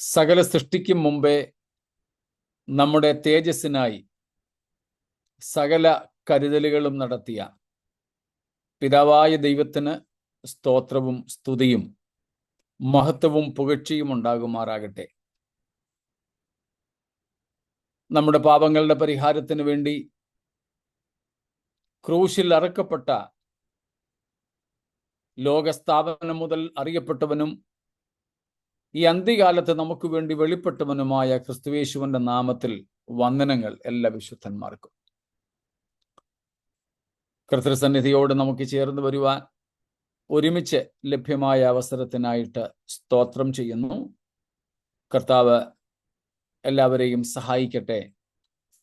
സകല സൃഷ്ടിക്കും മുമ്പേ നമ്മുടെ തേജസ്സിനായി സകല കരുതലുകളും നടത്തിയ പിതാവായ ദൈവത്തിന് സ്തോത്രവും സ്തുതിയും മഹത്വവും പുകഴ്ചയും ഉണ്ടാകുമാറാകട്ടെ. നമ്മുടെ പാപങ്ങളുടെ പരിഹാരത്തിന് വേണ്ടി ക്രൂശിൽ അറക്കപ്പെട്ട ലോകസ്ഥാപനം മുതൽ അറിയപ്പെട്ടവനും ഈ അന്ത്യകാലത്ത് നമുക്ക് വേണ്ടി വെളിപ്പെട്ടവനുമായ ക്രിസ്തുയേശുവിന്റെ നാമത്തിൽ വന്ദനങ്ങൾ എല്ലാ വിശുദ്ധന്മാർക്കും. കർത്തൃസന്നിധിയോട് നമുക്ക് ചേർന്ന് വരുവാൻ ഒരുമിച്ച് ലഭ്യമായ അവസരത്തിനായിട്ട് സ്തോത്രം ചെയ്യുന്നു. കർത്താവ് എല്ലാവരെയും സഹായിക്കട്ടെ.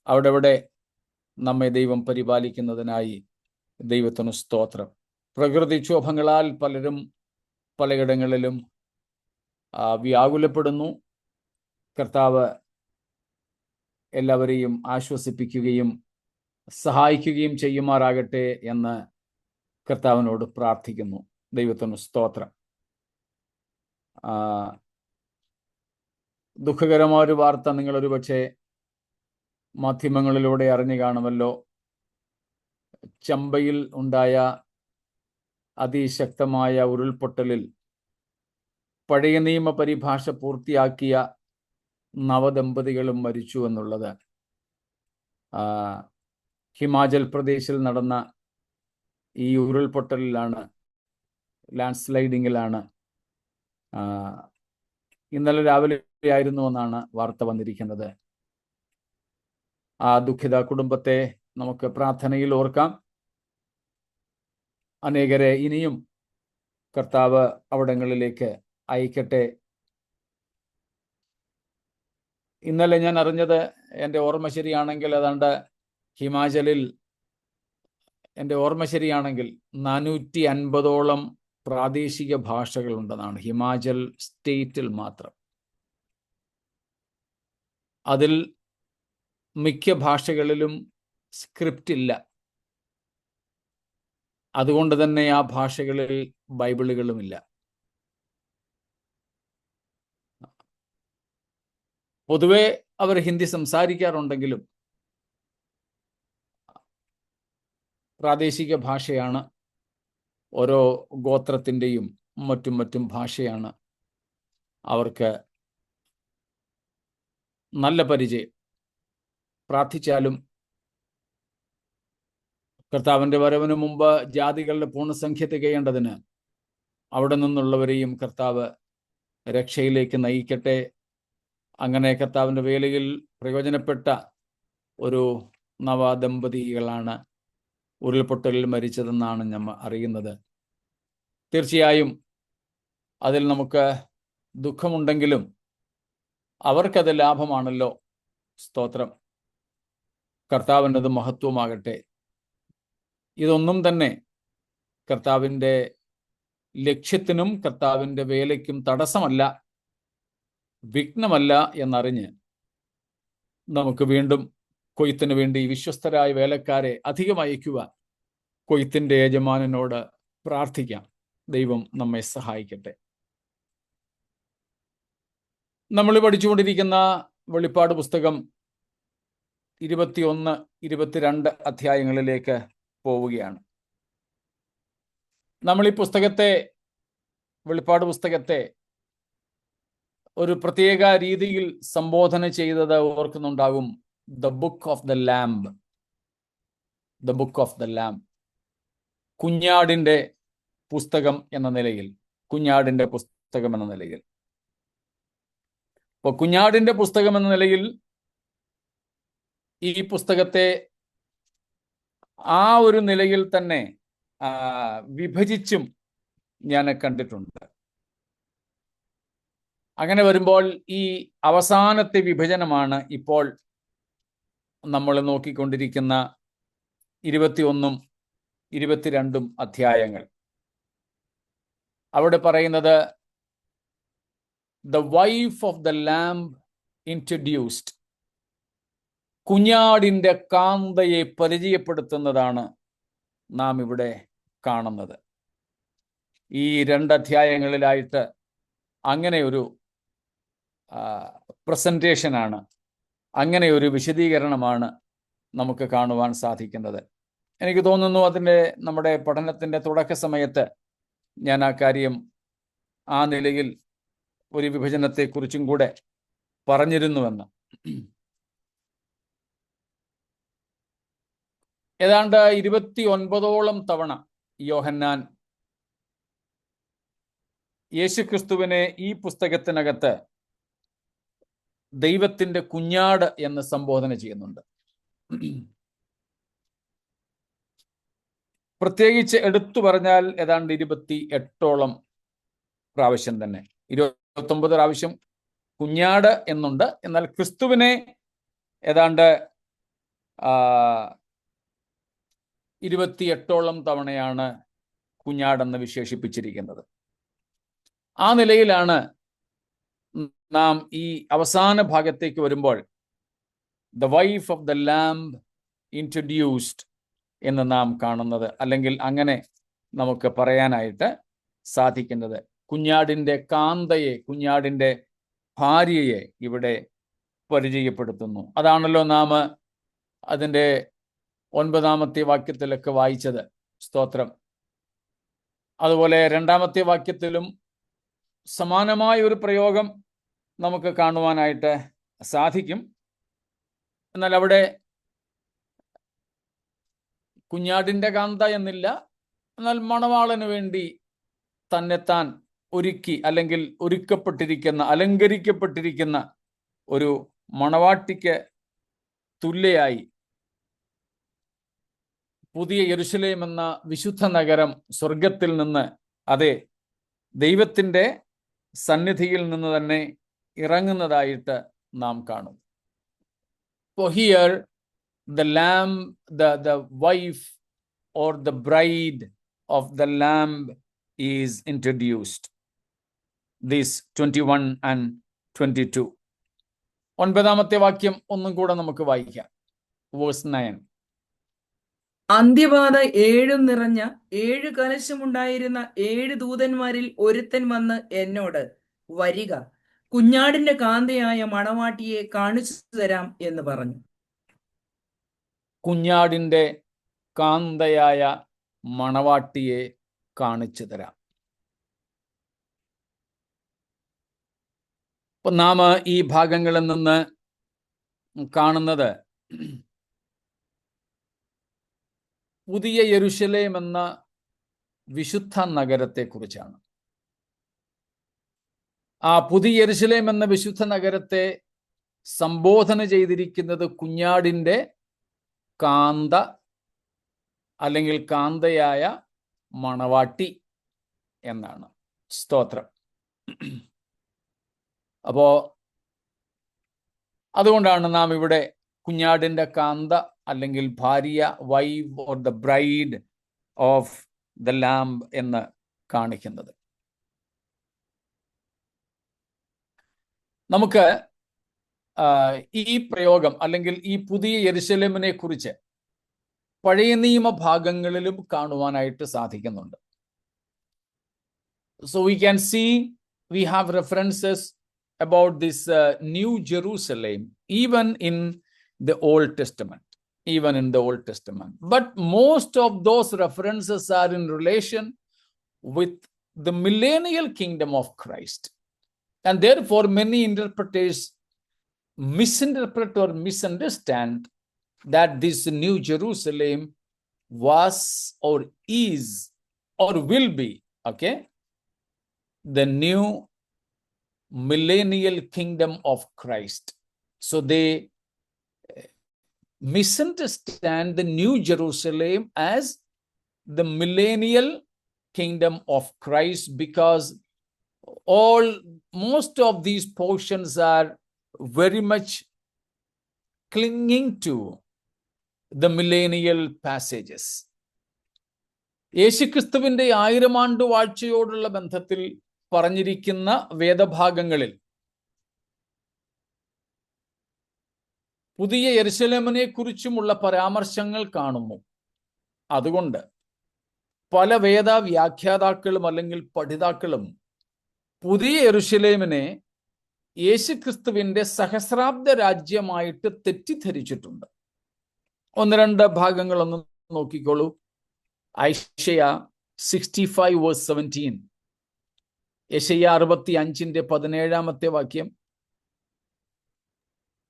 അവിടെ നമ്മെ ദൈവം പരിപാലിക്കുന്നതിനായി ദൈവത്തിന് സ്തോത്രം. പ്രകൃതിക്ഷോഭങ്ങളാൽ പലരും പലയിടങ്ങളിലും വ്യാകുലപ്പെടുന്നു. കർത്താവ് എല്ലാവരെയും ആശ്വസിപ്പിക്കുകയും സഹായിക്കുകയും ചെയ്യുമാറാകട്ടെ എന്ന് കർത്താവിനോട് പ്രാർത്ഥിക്കുന്നു. ദൈവത്തിന് സ്തോത്രം. ദുഃഖകരമായ ഒരു വാർത്ത നിങ്ങളൊരു പക്ഷേ മാധ്യമങ്ങളിലൂടെ അറിഞ്ഞു കാണുമല്ലോ. ചമ്പയിൽ ഉണ്ടായ അതിശക്തമായ ഉരുൾപൊട്ടലിൽ പഴയ നിയമ പരിഭാഷ പൂർത്തിയാക്കിയ നവദമ്പതികളും മരിച്ചു എന്നുള്ളത് ഹിമാചൽ പ്രദേശിൽ നടന്ന ഈ ഉരുൾപൊട്ടലിലാണ്, ലാൻഡ് സ്ലൈഡിങ്ങിലാണ്. ഇന്നലെ രാവിലെ ആയിരുന്നു എന്നാണ് വാർത്ത വന്നിരിക്കുന്നത്. ആ ദുഃഖിത കുടുംബത്തെ നമുക്ക് പ്രാർത്ഥനയിൽ ഓർക്കാം. അനേകരെ ഇനിയും കർത്താവ് അവിടങ്ങളിലേക്ക് അയക്കട്ടെ. ഇന്നലെ ഞാൻ അറിഞ്ഞത്, എൻ്റെ ഓർമ്മ ശരിയാണെങ്കിൽ, ഏതാണ്ട് ഹിമാചലിൽ എൻ്റെ ഓർമ്മ ശരിയാണെങ്കിൽ 450ഓളം പ്രാദേശിക ഭാഷകളുണ്ടെന്നാണ് ഹിമാചൽ സ്റ്റേറ്റിൽ മാത്രം. അതിൽ മിക്ക ഭാഷകളിലും സ്ക്രിപ്റ്റ് ഇല്ല. അതുകൊണ്ട് തന്നെ ആ ഭാഷകളിൽ ബൈബിളുകളുമില്ല. പൊതുവെ അവർ ഹിന്ദി സംസാരിക്കാറുണ്ടെങ്കിലും പ്രാദേശിക ഭാഷയാണ്. ഓരോ ഗോത്രത്തിൻ്റെയും മറ്റും ഭാഷയാണ് അവർക്ക് നല്ല പരിചയം. പ്രാർത്ഥിച്ചാലും കർത്താവിൻ്റെ വരവിന് മുമ്പ് ജാതികളുടെ പൂർണ്ണസംഖ്യ തികയേണ്ടതിന് അവിടെ നിന്നുള്ളവരെയും കർത്താവ് രക്ഷയിലേക്ക് നയിക്കട്ടെ. അങ്ങനെ കർത്താവിൻ്റെ വേലയിൽ പ്രയോജനപ്പെട്ട ഒരു നവദമ്പതികളാണ് ഉരുൾപൊട്ടലിൽ മരിച്ചതെന്നാണ് നമ്മൾ അറിയുന്നത്. തീർച്ചയായും അതിൽ നമുക്ക് ദുഃഖമുണ്ടെങ്കിലും അവർക്കത് ലാഭമാണല്ലോ. സ്തോത്രം. കർത്താവിനത് മഹത്വമാകട്ടെ. ഇതൊന്നും തന്നെ കർത്താവിൻ്റെ ലക്ഷ്യത്തിനും കർത്താവിൻ്റെ വേലയ്ക്കും തടസ്സമല്ല, വിഘ്നമല്ല എന്നറിഞ്ഞ് നമുക്ക് വീണ്ടും കൊയ്ത്തിന് വേണ്ടി വിശ്വസ്തരായ വേലക്കാരെ അധികം അയക്കുവാൻ കൊയ്ത്തിൻ്റെ യജമാനനോട് പ്രാർത്ഥിക്കാം. ദൈവം നമ്മെ സഹായിക്കട്ടെ. നമ്മൾ പഠിച്ചുകൊണ്ടിരിക്കുന്ന വെളിപ്പാട് പുസ്തകം 21, 22 അധ്യായങ്ങളിലേക്ക് പോവുകയാണ്. നമ്മൾ ഈ വെളിപ്പാട് പുസ്തകത്തെ ഒരു പ്രത്യേക രീതിയിൽ സംബോധന ചെയ്തത് ഓർക്കുന്നുണ്ടാകും. The book of the lamb. The book of the lamb, കുഞ്ഞാടിൻ്റെ പുസ്തകം എന്ന നിലയിൽ. കുഞ്ഞാടിൻ്റെ പുസ്തകം എന്ന നിലയിൽ. അപ്പോൾ കുഞ്ഞാടിൻ്റെ പുസ്തകം എന്ന നിലയിൽ ഈ പുസ്തകത്തെ ആ ഒരു നിലയിൽ തന്നെ വിഭജിച്ചും ഞാൻ കണ്ടിട്ടുണ്ട്. അങ്ങനെ വരുമ്പോൾ ഈ അവസാനത്തെ വിഭജനമാണ് ഇപ്പോൾ നമ്മൾ നോക്കിക്കൊണ്ടിരിക്കുന്ന 21, 22 അധ്യായങ്ങൾ. അവിടെ പറയുന്നത് the wife of the lamb introduced. കുഞ്ഞാടിൻ്റെ കാന്തയെ പരിചയപ്പെടുത്തുന്നതാണ് നാം ഇവിടെ കാണുന്നത്. ഈ 2 അധ്യായങ്ങളിലായിട്ട് അങ്ങനെ ഒരു പ്രസൻറ്റേഷനാണ്, അങ്ങനെ ഒരു വിശദീകരണമാണ് നമുക്ക് കാണുവാൻ സാധിക്കുന്നത്. എനിക്ക് തോന്നുന്നു നമ്മുടെ പഠനത്തിൻ്റെ തുടക്ക സമയത്ത് ഞാൻ ആ കാര്യം ആ നിലയിൽ ഒരു വിഭജനത്തെക്കുറിച്ചും കൂടെ പറഞ്ഞിരുന്നുവെന്ന്. ഏതാണ്ട് 29ഓളം തവണ യോഹന്നാൻ യേശുക്രിസ്തുവിനെ ഈ പുസ്തകത്തിനകത്ത് ദൈവത്തിൻ്റെ കുഞ്ഞാട് എന്ന് സംബോധന ചെയ്യുന്നുണ്ട്. പ്രത്യേകിച്ച് എടുത്തു പറഞ്ഞാൽ ഏതാണ്ട് 28ഓളം പ്രാവശ്യം തന്നെ, 29 പ്രാവശ്യം കുഞ്ഞാട് എന്നുണ്ട്. എന്നാൽ ക്രിസ്തുവിനെ ഏതാണ്ട് 28ഓളം തവണയാണ് കുഞ്ഞാടെന്ന് വിശേഷിപ്പിച്ചിരിക്കുന്നത്. ആ നിലയിലാണ് നാം ഈ അവസാന ഭാഗത്തേക്ക് വരുമ്പോൾ the wife of the lamb introduced എന്ന് നാം കാണുന്നത്, അല്ലെങ്കിൽ അങ്ങനെ നമുക്ക് പറയാനായിട്ട് സാധിക്കുന്നത്. കുഞ്ഞാടിൻ്റെ കാന്തയെ, കുഞ്ഞാടിൻ്റെ ഭാര്യയെ ഇവിടെ പരിചയപ്പെടുത്തുന്നു. അതാണല്ലോ നാം അതിൻ്റെ 9ാമത്തെ വാക്യത്തിലൊക്കെ വായിച്ചത്. സ്തോത്രം. അതുപോലെ 2ാമത്തെ വാക്യത്തിലും സമാനമായ ഒരു പ്രയോഗം നമുക്ക് കാണുവാനായിട്ട് സാധിക്കും. എന്നാൽ അവിടെ കുഞ്ഞാടിൻ്റെ കാന്ത എന്നില്ല, എന്നാൽ മണവാളന് വേണ്ടി തന്നെത്താൻ ഒരുക്കി അല്ലെങ്കിൽ ഒരുക്കപ്പെട്ടിരിക്കുന്ന, അലങ്കരിക്കപ്പെട്ടിരിക്കുന്ന ഒരു മണവാട്ടിക്ക് തുല്യയായി പുതിയ യെരുശലേം എന്ന വിശുദ്ധ നഗരം സ്വർഗത്തിൽ നിന്ന്, അതെ, ദൈവത്തിൻ്റെ സന്നിധിയിൽ നിന്ന് തന്നെ ഇറങ്ങുന്നതായിട്ട് നാം കാണും. For here the lamb, the wife or the bride of the lamb is introduced. These 21 and 22. 9ാമത്തെ വാക്യം ഒന്നും കൂടെ നമുക്ക് വായിക്കാം. Verse 9. അന്ത്യബാധ 7 നിറഞ്ഞ 7 കലശമുണ്ടായിരുന്ന 7 ദൂതന്മാരിൽ ഒരുത്തൻ വന്ന് എന്നോട്, വരിക, കുഞ്ഞാടിന്റെ കാന്തയായ മണവാട്ടിയെ കാണിച്ചു തരാം എന്ന് പറഞ്ഞു. കുഞ്ഞാടിൻ്റെ കാന്തയായ മണവാട്ടിയെ കാണിച്ചു തരാം. ഇപ്പൊ നാം ഈ ഭാഗങ്ങളിൽ നിന്ന് കാണുന്നത് പുതിയ യെരുശലേം എന്ന വിശുദ്ധ നഗരത്തെക്കുറിച്ചാണ്. ആ പുതിയ യെരുശലേം എന്ന വിശുദ്ധ നഗരത്തെ സംബോധന ചെയ്തിരിക്കുന്നത് കുഞ്ഞാടിൻ്റെ കാന്ത അല്ലെങ്കിൽ കാന്തയായ മണവാട്ടി എന്നാണ്. സ്തോത്രം. അപ്പോ അതുകൊണ്ടാണ് നാം ഇവിടെ കുഞ്ഞാടിൻ്റെ കാന്ത അല്ലെങ്കിൽ ഭാര്യ, wife or the bride of the lamb എന്ന് കാണിക്കുന്നത്. നമുക്ക് ഈ പ്രയോഗം അല്ലെങ്കിൽ ഈ പുതിയ യെരുശലേമിനെ കുറിച്ച് പഴയ നിയമ ഭാഗങ്ങളിലും കാണുവാനായിട്ട് സാധിക്കുന്നുണ്ട്. So we can see, we have references about this New Jerusalem even in the Old Testament, but most of those references are in relation with the millennial kingdom of Christ, and therefore many interpreters misinterpret or misunderstand that this New Jerusalem was or is or will be, okay, the new millennial kingdom of Christ. So they misunderstand the New Jerusalem as the millennial kingdom of Christ, because most of these portions are very much clinging to the millennial passages. യേശുക്രിസ്തുവിന്റെ 1000 ആണ്ട് വാഴ്ചയോടുള്ള ബന്ധത്തിൽ പറഞ്ഞിരിക്കുന്ന വേദഭാഗങ്ങളിൽ പുതിയ യെരുശലേമിനെ കുറിച്ചുമുള്ള പരാമർശങ്ങൾ കാണുന്നു. അതുകൊണ്ട് പല വേദ വ്യാഖ്യാതാക്കളും അല്ലെങ്കിൽ പഠിതാക്കളും പുതിയ യെരുശലേമിനെ യേശുക്രിസ്തുവിന്റെ സഹസ്രാബ്ദ രാജ്യമായിട്ട് തെറ്റിദ്ധരിച്ചിട്ടുണ്ട്. ഒന്ന് രണ്ട് ഭാഗങ്ങളൊന്ന് നോക്കിക്കോളൂ. ഐശയ 65:17, യെശയ്യ 65:17 വാക്യം.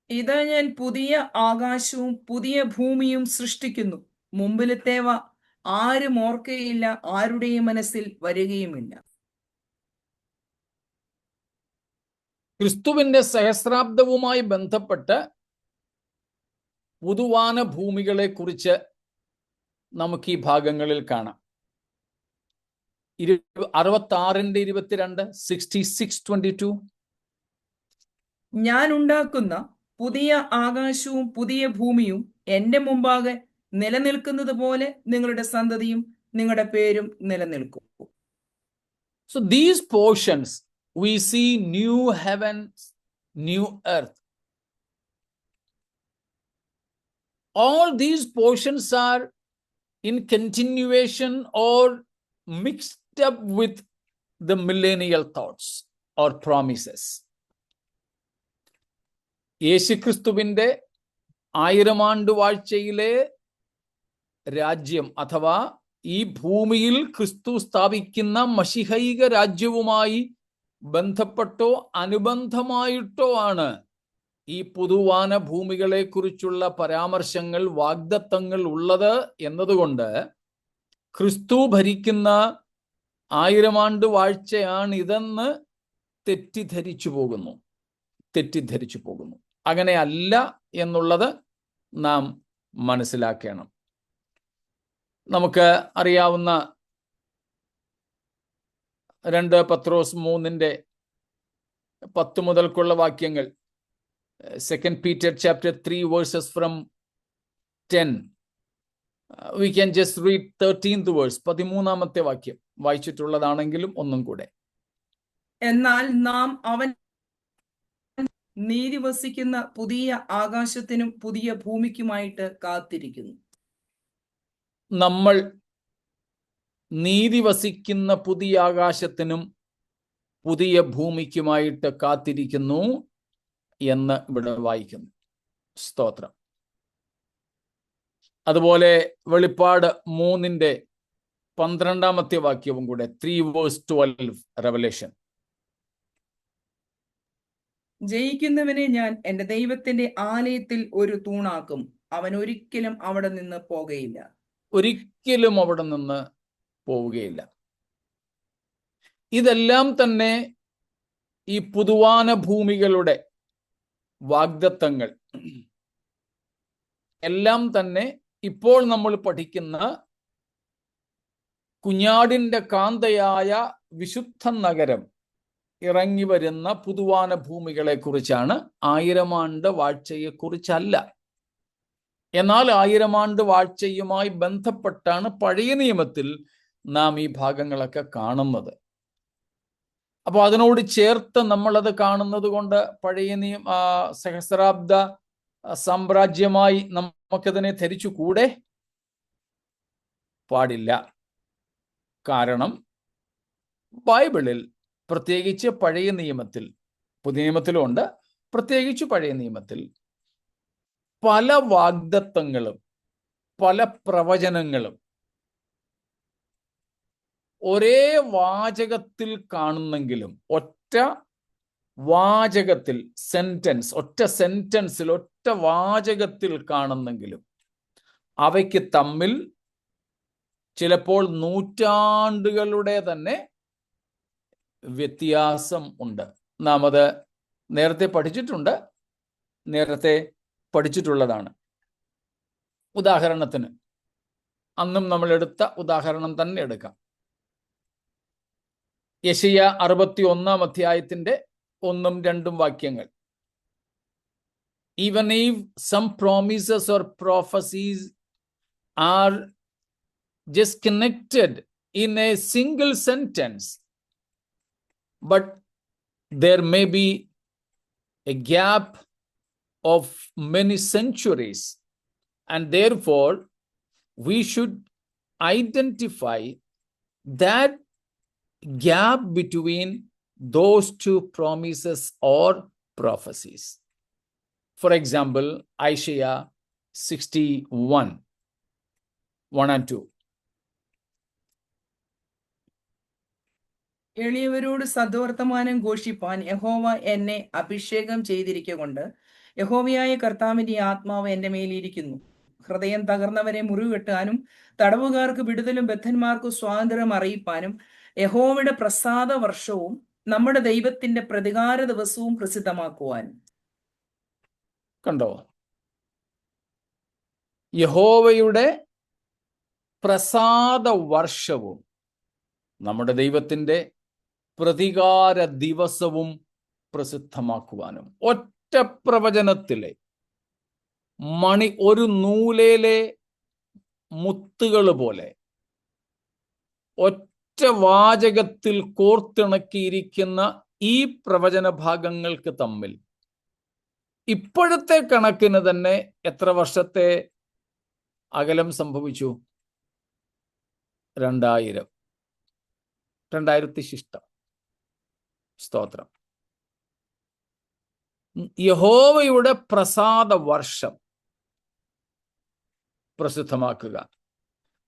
ഇതാ ഞാൻ പുതിയ ആകാശവും പുതിയ ഭൂമിയും സൃഷ്ടിക്കുന്നു, മുമ്പിലത്തേവ ആരും ഓർക്കുകയില്ല, ആരുടെയും മനസ്സിൽ വരികയുമില്ല. ക്രിസ്തുവിന്റെ സഹസ്രാബ്ദവുമായി ബന്ധപ്പെട്ട് പുതുവാന ഭൂമികളെ കുറിച്ച് നമുക്ക് ഈ ഭാഗങ്ങളിൽ കാണാം. 66:22, 66:22. ഞാൻ ഉണ്ടാക്കുന്ന പുതിയ ആകാശവും പുതിയ ഭൂമിയും എന്റെ മുമ്പാകെ നിലനിൽക്കുന്നത് പോലെ നിങ്ങളുടെ സന്തതിയും നിങ്ങളുടെ പേരും നിലനിൽക്കും. So these portions we see new heavens, new earth. All these portions are in continuation or mixed up with the millennial thoughts or promises. യേശുക്രിസ്തുവിന്റെ 1000 ആണ്ട് വാഴ്ചയിലെ രാജ്യം അഥവാ ഈ ഭൂമിയിൽ ക്രിസ്തു സ്ഥാപിക്കുന്ന മശിഹൈക രാജ്യവുമായി ബന്ധപ്പെട്ടോ അനുബന്ധമായിട്ടോ ആണ് ഈ പുതുവാന ഭൂമികളെ കുറിച്ചുള്ള പരാമർശങ്ങൾ, വാഗ്ദത്തങ്ങൾ ഉള്ളത് എന്നതുകൊണ്ട് ക്രിസ്തു ഭരിക്കുന്ന 1000 ആണ്ട് വാഴ്ചയാണ് ഇതെന്ന് തെറ്റിദ്ധരിച്ചു പോകുന്നു. അങ്ങനെയല്ല എന്നുള്ളത് നാം മനസ്സിലാക്കണം. നമുക്ക് അറിയാവുന്ന 2 പത്രോസ് 3:10 മുതൽക്കുള്ള വാക്യങ്ങൾ. 2 Peter chapter 3 verses from 10. We can just read 13th verse, 13ാമത്തെ വാക്യം വായിച്ചിട്ടുള്ളതാണെങ്കിലും ഒന്നും കൂടെ. എന്നാൽ നാം അവൻ നീതി വസിക്കുന്ന പുതിയ ആകാശത്തിനും പുതിയ ഭൂമിക്കുമായിട്ട് കാത്തിരിക്കുന്നു. നമ്മൾ നീതി വസിക്കുന്ന പുതിയ ആകാശത്തിനും പുതിയ ഭൂമിക്കുമായിട്ട് കാത്തിരിക്കുന്നു എന്ന് ഇവിടെ വായിക്കുന്നു. സ്തോത്രം. അതുപോലെ വെളിപ്പാട് 3:12 വാക്യവും കൂടെ, 3:12 റെവലേഷൻ. ജയിക്കുന്നവനെ ഞാൻ എന്റെ ദൈവത്തിന്റെ ആലയത്തിൽ ഒരു തൂണാക്കും, അവൻ ഒരിക്കലും അവിടെ നിന്ന് പോവുകയില്ല. ഇതെല്ലാം തന്നെ ഈ പുതുവാന ഭൂമികളുടെ വാഗ്ദത്തങ്ങൾ എല്ലാം തന്നെ ഇപ്പോൾ നമ്മൾ പഠിക്കുന്ന കുഞ്ഞാടിന്റെ കാന്തയായ വിശുദ്ധ നഗരം ഇറങ്ങി വരുന്ന പുതുവാന ഭൂമികളെ കുറിച്ചാണ്. 1000 ആണ്ട് വാഴ്ചയെ കുറിച്ചല്ല. എന്നാൽ 1000 ആണ്ട് വാഴ്ചയുമായി ബന്ധപ്പെട്ടാണ് പഴയ നിയമത്തിൽ നാം ഈ ഭാഗങ്ങളൊക്കെ കാണുന്നത്. അപ്പോൾ അതിനോട് ചേർത്ത് നമ്മളത് കാണുന്നത് കൊണ്ട് പഴയ സഹസ്രാബ്ദ സാമ്രാജ്യമായി നമുക്കതിനെ ധരിച്ചുകൂടെ? പാടില്ല. കാരണം ബൈബിളിൽ, പ്രത്യേകിച്ച് പഴയ നിയമത്തിൽ, പുതിയ നിയമത്തിലും ഉണ്ട്, പ്രത്യേകിച്ച് പഴയ നിയമത്തിൽ പല വാഗ്ദത്തങ്ങളും പല പ്രവചനങ്ങളും ഒരേ വാചകത്തിൽ കാണുന്നെങ്കിലും, ഒറ്റ വാചകത്തിൽ, ഒറ്റ സെന്റൻസിൽ, ഒറ്റ വാചകത്തിൽ കാണുന്നെങ്കിലും അവയ്ക്ക് തമ്മിൽ ചിലപ്പോൾ നൂറ്റാണ്ടുകളുടെ തന്നെ വ്യത്യാസം ഉണ്ട്. നാം അത് നേരത്തെ പഠിച്ചിട്ടുള്ളതാണ്. ഉദാഹരണത്തിന്, അന്നും നമ്മൾ എടുത്ത ഉദാഹരണം തന്നെ എടുക്കാം. യെശയ്യ 61 1-2 വാക്യങ്ങൾ. Even if some promises or prophecies are just connected in a single sentence, but there may be a gap of many centuries, and therefore we should identify that gap between those two promises or prophecies. For example, Isaiah 61, 1 and 2. എളിയവരോട് സദ്വർത്തമാനം ഘോഷിപ്പാൻ യഹോവ എന്നെ അഭിഷേകം ചെയ്തിരിക്കൊണ്ട് യഹോവയായ കർത്താവിന്റെ ആത്മാവ് എന്റെ മേലിരിക്കുന്നു. ഹൃദയം തകർന്നവരെ മുറിവെട്ടാനും തടവുകാർക്ക് വിടുതലും ബദ്ധന്മാർക്ക് സ്വാതന്ത്ര്യം അറിയിപ്പാനും യഹോവയുടെ പ്രസാദ വർഷവും നമ്മുടെ ദൈവത്തിന്റെ പ്രതികാര ദിവസവും പ്രസിദ്ധമാക്കുവാനും. കണ്ടോ? യഹോവയുടെ പ്രസാദ വർഷവും നമ്മുടെ ദൈവത്തിന്റെ പ്രതികാര ദിവസവും പ്രസിദ്ധമാക്കുവാനും. ഒറ്റ പ്രവചനത്തിലെ ഒരു നൂലേലെ മുത്തുകൾ പോലെ ഒറ്റ വാചകത്തിൽ കോർത്തിണക്കിയിരിക്കുന്ന ഈ പ്രവചന ഭാഗങ്ങൾക്ക് തമ്മിൽ ഇപ്പോഴത്തെ കണക്കിന് തന്നെ എത്ര വർഷത്തെ അകലം സംഭവിച്ചു? 2000 ശിഷ്ടം. സ്തോത്രം. യഹോവയുടെ പ്രസാദ വർഷം പ്രസിദ്ധമാക്കുക,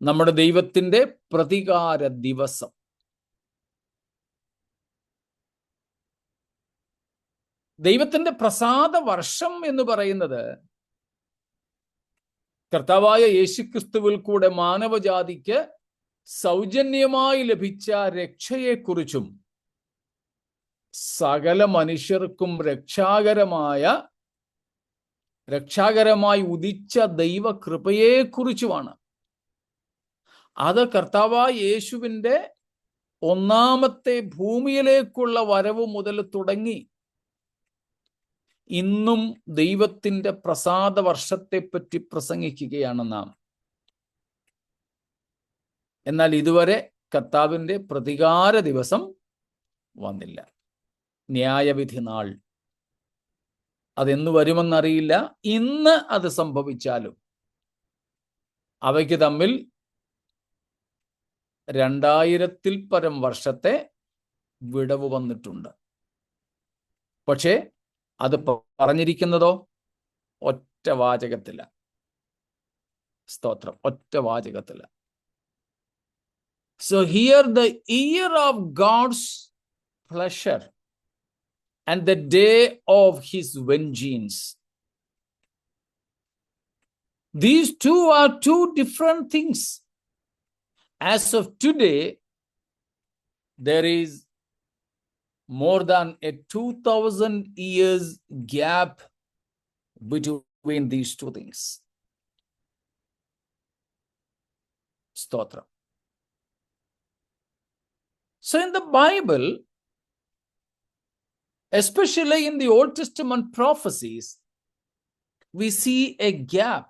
നമ്മുടെ ദൈവത്തിന്റെ പ്രതികാര ദിവസം. ദൈവത്തിന്റെ പ്രസാദ വർഷം എന്ന് പറയുന്നത് കർത്താവായ യേശുക്രിസ്തുവിൽ കൂടെ മാനവജാതിക്ക് സൗജന്യമായി ലഭിച്ച രക്ഷയെക്കുറിച്ചും സകല മനുഷ്യർക്കും രക്ഷാകരമായി ഉദിച്ച ദൈവകൃപയെക്കുറിച്ചുമാണ്. അത് കർത്താവായ യേശുവിൻ്റെ ഒന്നാമത്തെ ഭൂമിയിലേക്കുള്ള വരവ് മുതൽ തുടങ്ങി ഇന്നും ദൈവത്തിന്റെ പ്രസാദ വർഷത്തെപ്പറ്റി പ്രസംഗിക്കുകയാണ് നാം. എന്നാൽ ഇതുവരെ കർത്താവിന്റെ പ്രതികാര ദിവസം വന്നില്ല. ന്യായവിധി നാൾ അതെന്ന് വരുമെന്നറിയില്ല. ഇന്ന് അത് സംഭവിച്ചാലും അവയ്ക്ക് തമ്മിൽ 2000-ൽ പരം വർഷത്തെ വിടവ് വന്നിട്ടുണ്ട്. പക്ഷേ അത് പറഞ്ഞിരിക്കുന്നതോ ഒറ്റ വാചകത്തില. സ്തോത്രം. ഒറ്റ വാചകത്തില. So here the year of God's pleasure and the day of his vengeance. These two are two different things. As of today, there is more than a 2000 years gap between these two things. Stotra. So in the Bible, especially in the Old Testament prophecies, we see a gap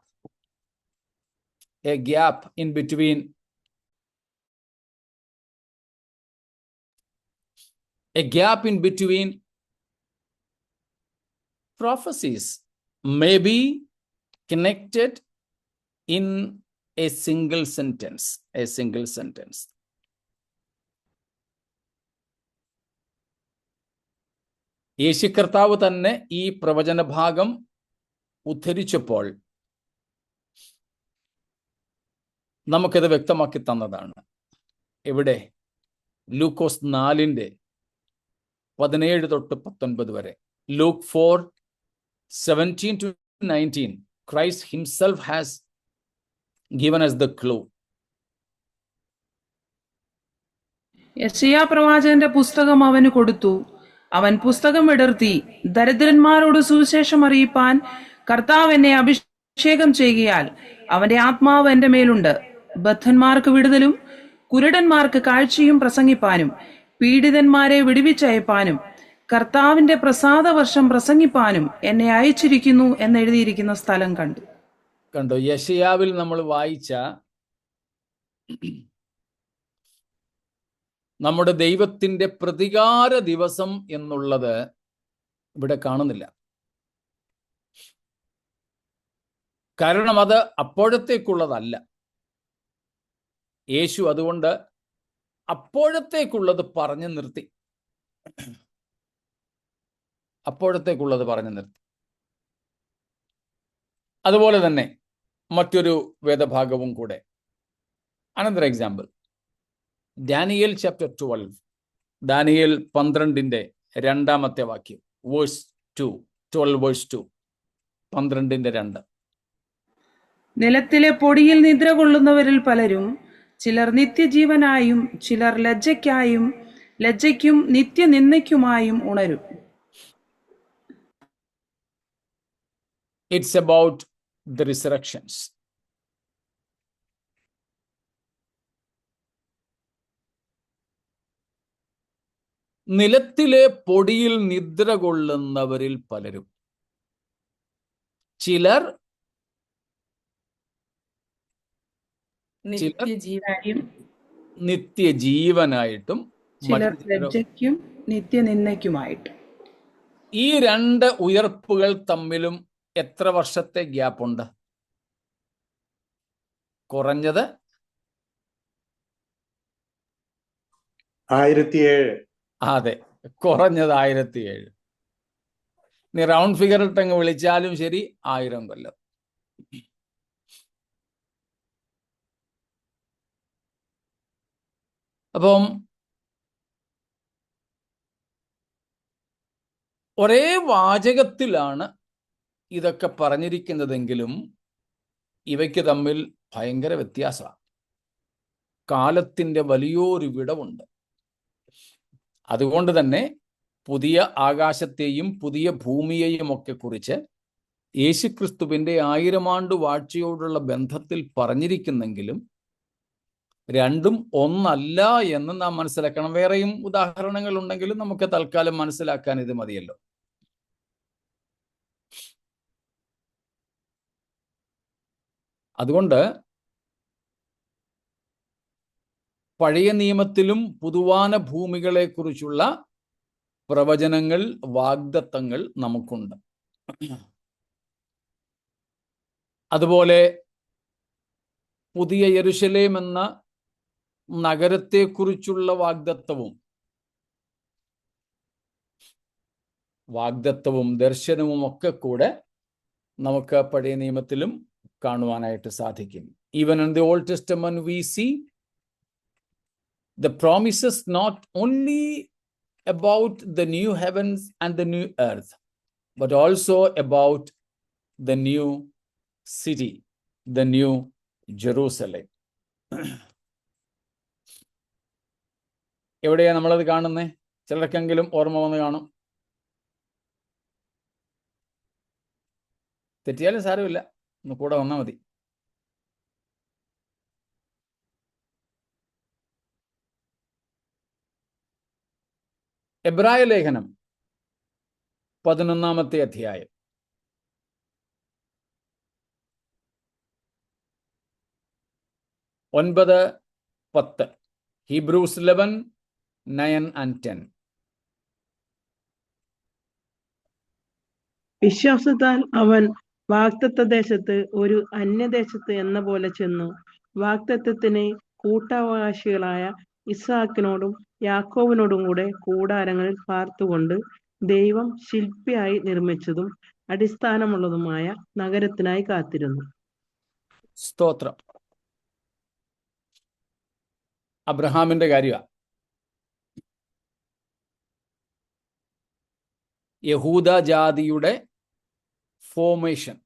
in between prophecies, may be connected in a single sentence. യേശു കർത്താവ് തന്നെ ഈ പ്രവചന ഭാഗം ഉദ്ധരിച്ചപ്പോൾ നമുക്കത് വ്യക്തമാക്കി തന്നതാണ്. എവിടെ? ലൂക്കോസ് 4:17-19 വരെ. Luke 4:17-19. Christ himself has given us the clue. യെശയ്യാ പ്രവാചകന്റെ പുസ്തകം അവന് കൊടുത്തു. അവൻ പുസ്തകം വിടർത്തി, ദരിദ്രന്മാരോട് സുവിശേഷം അറിയിപ്പാൻ കർത്താവ് എന്നെ അഭിഷേകം ചെയ്യുകയാൽ അവന്റെ ആത്മാവ് എന്റെ മേലുണ്ട്. ബദ്ധന്മാർക്ക് വിടുതലും കുരുടന്മാർക്ക് കാഴ്ചയും പ്രസംഗിപ്പാനും പീഡിതന്മാരെ വിടുവിച്ചയപ്പാനും കർത്താവിന്റെ പ്രസാദ വർഷം പ്രസംഗിപ്പാനും എന്നെ അയച്ചിരിക്കുന്നു എന്നെഴുതിയിരിക്കുന്ന സ്ഥലം കണ്ടു. യെശയ്യാവിൽ നമ്മൾ വായിച്ച നമ്മുടെ ദൈവത്തിന്റെ പ്രതികാര ദിവസം എന്നുള്ളത് ഇവിടെ കാണുന്നില്ല. കാരണം അത് അപ്പോഴത്തേക്കുള്ളതല്ല. യേശു അതുകൊണ്ട് അപ്പോഴത്തേക്കുള്ളത് പറഞ്ഞു നിർത്തി. അപ്പോഴത്തേക്കുള്ളത് പറഞ്ഞു നിർത്തി. അതുപോലെ തന്നെ മറ്റൊരു വേദഭാഗവും കൂടെ. അനന്തര എക്സാമ്പിൾ, ഡാനിയേൽ ചാപ്റ്റർ 12, ദാനിയേൽ 12-ന്റെ 2-ാമത്തെ വാക്യം, വേഴ്സ് 2, 12 വേഴ്സ് 2, 12-ന്റെ 2. നിലത്തിലെ പൊടിയിൽ നിദ്ര കൊള്ളുന്നവരിൽ പലരും ചിലർ നിത്യജീവനായും ചിലർ ലജ്ജയ്ക്കും നിത്യനിന്ദയ്ക്കുമായും ഉണരും. It's about the resurrections. നിലത്തിലെ പൊടിയിൽ നിദ്ര കൊള്ളുന്നവരിൽ പലരും ചിലർ നിത്യജീവനായിട്ടും ചിലർ ലജ്ജയ്ക്കും നിത്യനിന്ദയ്ക്കുമായിട്ടും. ഈ 2 ഉയർപ്പുകൾ തമ്മിലും എത്ര വർഷത്തെ ഗ്യാപ്പുണ്ട്? കുറഞ്ഞത് 1007. അതെ, കുറഞ്ഞത് 1007. നീ റൗണ്ട് ഫിഗർ ഇട്ടങ്ങ് വിളിച്ചാലും ശരി, 1000 കൊല്ലം. അപ്പം ഒരേ വാചകത്തിലാണ് ഇതൊക്കെ പറഞ്ഞിരിക്കുന്നതെങ്കിലും ഇവയ്ക്ക് തമ്മിൽ ഭയങ്കര വ്യത്യാസമാണ്. കാലത്തിൻ്റെ വലിയൊരു വിടവുണ്ട്. അതുകൊണ്ട് തന്നെ പുതിയ ആകാശത്തെയും പുതിയ ഭൂമിയെയും ഒക്കെ കുറിച്ച് യേശുക്രിസ്തുവിൻ്റെ 1000 ആണ്ട് വാഴ്ചയോടുള്ള ബന്ധത്തിൽ പറഞ്ഞിരിക്കുന്നെങ്കിലും രണ്ടും ഒന്നല്ല എന്ന് നാം മനസ്സിലാക്കണം. വേറെയും ഉദാഹരണങ്ങൾ ഉണ്ടെങ്കിലും നമുക്ക് തൽക്കാലം മനസ്സിലാക്കാൻ ഇത് മതിയല്ലോ. അതുകൊണ്ട് പഴയ നിയമത്തിലും പുതുവാന ഭൂമികളെ കുറിച്ചുള്ള പ്രവചനങ്ങൾ, വാഗ്ദത്തങ്ങൾ നമുക്കുണ്ട്. അതുപോലെ പുതിയ യെരുശലേം എന്ന നഗരത്തെക്കുറിച്ചുള്ള വാഗ്ദത്തവും ദർശനവും ഒക്കെ കൂടെ നമുക്ക് പഴയ നിയമത്തിലും കാണുവാനായിട്ട് സാധിക്കും. Even in the Old Testament we see the promises not only about the new heavens and the new earth, but also about the new city, the new Jerusalem. എവിടെയാണ് നമ്മളത് കാണുന്നത്? ചിലർക്കെങ്കിലും ഓർമ്മ വന്ന് കാണും. തെറ്റിയാലും സാരമില്ല, ഒന്ന് കൂടെ വന്നാൽ മതി. എബ്രായ ലേഖനം 11-ാമത്തെ അധ്യായം 9-10. Hebrews 11, 9 and 10. വിശ്വാസത്താൽ അവൻ വാഗ്ദത്ത ദേശത്ത് ഒരു അന്യദേശത്ത് എന്ന പോലെ ചെന്നു. വാഗ്ദത്തത്തിന് കൂട്ടവകാശികളായ ഇസ്ഹാക്കിനോടും യാക്കോബിനോടും കൂടെ കൂടാരങ്ങളിൽ പാർത്തുകൊണ്ട് ദൈവം ശില്പിയായി നിർമ്മിച്ചതും അടിസ്ഥാനമുള്ളതുമായ നഗരത്തിനായി കാത്തിരുന്നു. സ്തോത്രം. അബ്രഹാമിന്റെ കാര്യമാണ്. യഹൂദ ജാതിയുടെ ഫോർമേഷൻ,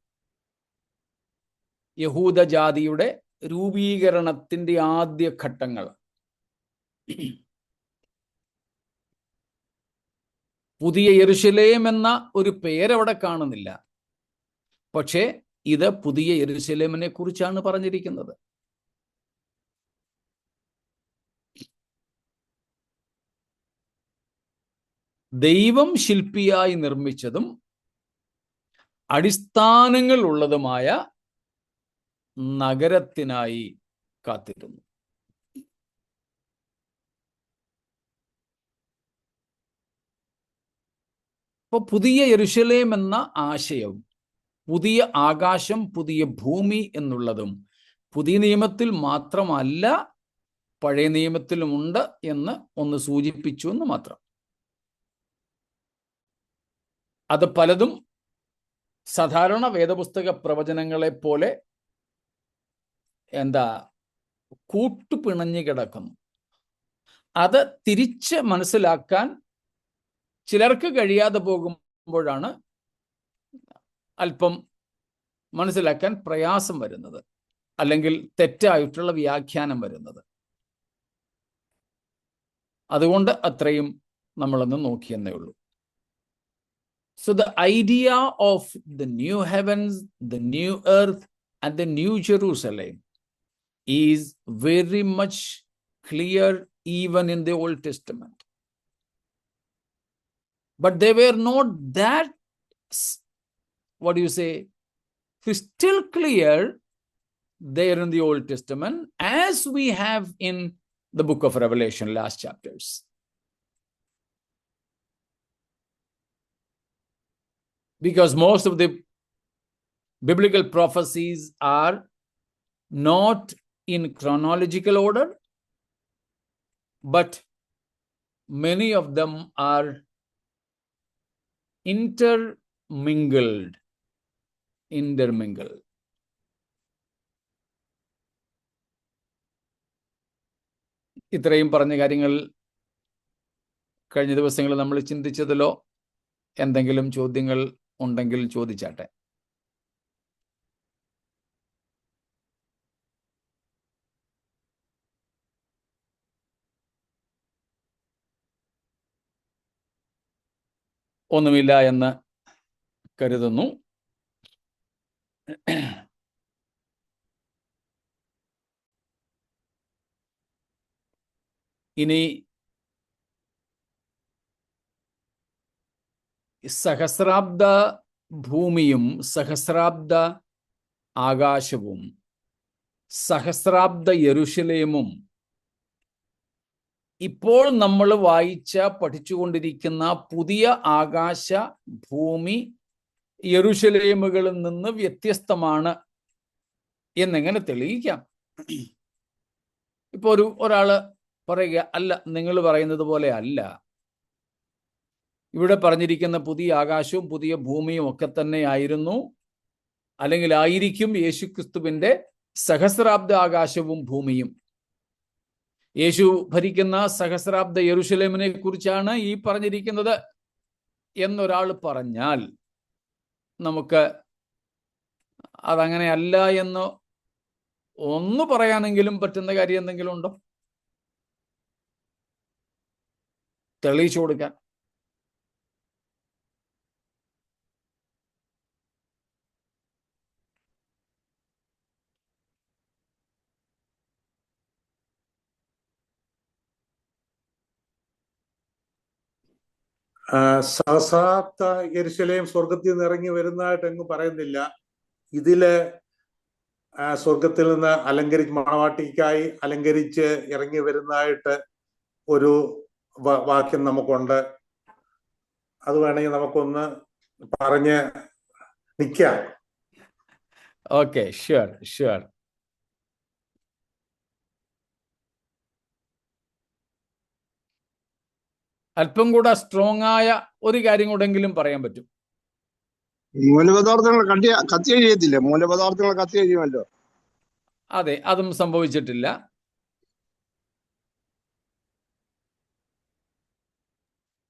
യഹൂദ ജാതിയുടെ രൂപീകരണത്തിന്റെ ആദ്യ ഘട്ടങ്ങൾ. പുതിയ യെരുശലേം എന്ന ഒരു പേരവിടെ കാണുന്നില്ല, പക്ഷേ ഇത് പുതിയ യെരുശലേമിനെ കുറിച്ചാണ് പറഞ്ഞിരിക്കുന്നത്. ദൈവം ശില്പിയായി നിർമ്മിച്ചതും അടിസ്ഥാനങ്ങൾ ഉള്ളതുമായ നഗരത്തിനായി കാത്തിരുന്നു. അപ്പോൾ പുതിയ യെരുശലേം എന്ന ആശയവും പുതിയ ആകാശം, പുതിയ ഭൂമി എന്നുള്ളതും പുതിയ നിയമത്തിൽ മാത്രമല്ല, പഴയ നിയമത്തിലുമുണ്ട് എന്ന് ഒന്ന് സൂചിപ്പിച്ചു എന്ന് മാത്രം. അത് പലതും സാധാരണ വേദപുസ്തക പ്രവചനങ്ങളെ പോലെ കൂട്ടുപിണഞ്ഞു കിടക്കുന്നു. അത് തിരിച്ച് മനസ്സിലാക്കാൻ ചിലർക്ക് കഴിയാതെ പോകുമ്പോഴാണ് അല്പം മനസ്സിലാക്കാൻ പ്രയാസം വരുന്നത്, അല്ലെങ്കിൽ തെറ്റായിട്ടുള്ള വ്യാഖ്യാനം വരുന്നത്. അതുകൊണ്ട് അത്രയും നമ്മളൊന്ന് നോക്കിയെന്നേ ഉള്ളൂ. So the idea of the new heavens, the new earth, and the new Jerusalem is very much clear even in the Old Testament. But they were not that, what do you say, crystal clear there in the Old Testament as we have in the book of Revelation, last chapters. Because most of the biblical prophecies are not in chronological order, but many of them are intermingled. ഇത്രയും പറഞ്ഞ കാര്യങ്ങൾ കഴിഞ്ഞ ദിവസങ്ങളിൽ നമ്മൾ ചിന്തിച്ചതിലോ എന്തെങ്കിലും ചോദ്യങ്ങൾ ഉണ്ടെങ്കിൽ ചോദിച്ചാട്ടെ. ഒന്നുമില്ല എന്ന് കരുതുന്നു. ഇനി സഹസ്രാബ്ദ ഭൂമിയും സഹസ്രാബ്ദ ആകാശവും സഹസ്രാബ്ദ യെരുശലേമും ഇപ്പോൾ നമ്മൾ പഠിച്ചുകൊണ്ടിരിക്കുന്ന പുതിയ ആകാശ ഭൂമി യെരുശലേമുകളിൽ നിന്ന് വ്യത്യസ്തമാണ് എന്നെങ്ങനെ തെളിയിക്കാം? ഇപ്പൊ ഒരാള് പറയുക, അല്ല, നിങ്ങൾ പറയുന്നത് പോലെ അല്ല, ഇവിടെ പറഞ്ഞിരിക്കുന്ന പുതിയ ആകാശവും പുതിയ ഭൂമിയും ഒക്കെ തന്നെ ആയിരുന്നു, അല്ലെങ്കിൽ ആയിരിക്കും യേശുക്രിസ്തുവിന്റെ സഹസ്രാബ്ദ ആകാശവും ഭൂമിയും. യേശു ഭരിക്കുന്ന സഹസ്രാബ്ദ യെരുശലേമിനെ കുറിച്ചാണ് ഈ പറഞ്ഞിരിക്കുന്നത് എന്നൊരാൾ പറഞ്ഞാൽ നമുക്ക് അതങ്ങനെ അല്ല എന്ന് ഒന്ന് പറയാനെങ്കിലും പറ്റുന്ന കാര്യം എന്തെങ്കിലും ഉണ്ടോ? തെളിയിച്ചു കൊടുക്കാൻ. സഹസ്രാബ്ദ യെരുശലേം സ്വർഗത്തിൽ നിന്ന് ഇറങ്ങി വരുന്നതായിട്ട് എങ്ങും പറയുന്നില്ല. ഇതില് സ്വർഗത്തിൽ നിന്ന് മണവാട്ടിക്കായി അലങ്കരിച്ച് ഇറങ്ങി വരുന്നതായിട്ട് ഒരു വാക്യം നമുക്കുണ്ട്. അത് വേണമെങ്കിൽ നമുക്കൊന്ന് പറഞ്ഞ് നിൽക്കാം. Okay, sure. അല്പം കൂടെ സ്ട്രോങ് ആയ ഒരു കാര്യം കൂടെങ്കിലും പറയാൻ പറ്റും. മൂലപദാർത്ഥങ്ങൾ കത്തി എഴുതിയത്തില്ലേ? മൂലപദാർത്ഥങ്ങൾ കത്തി എഴുതിയുമല്ലോ. അതെ, അതും സംഭവിച്ചിട്ടില്ല.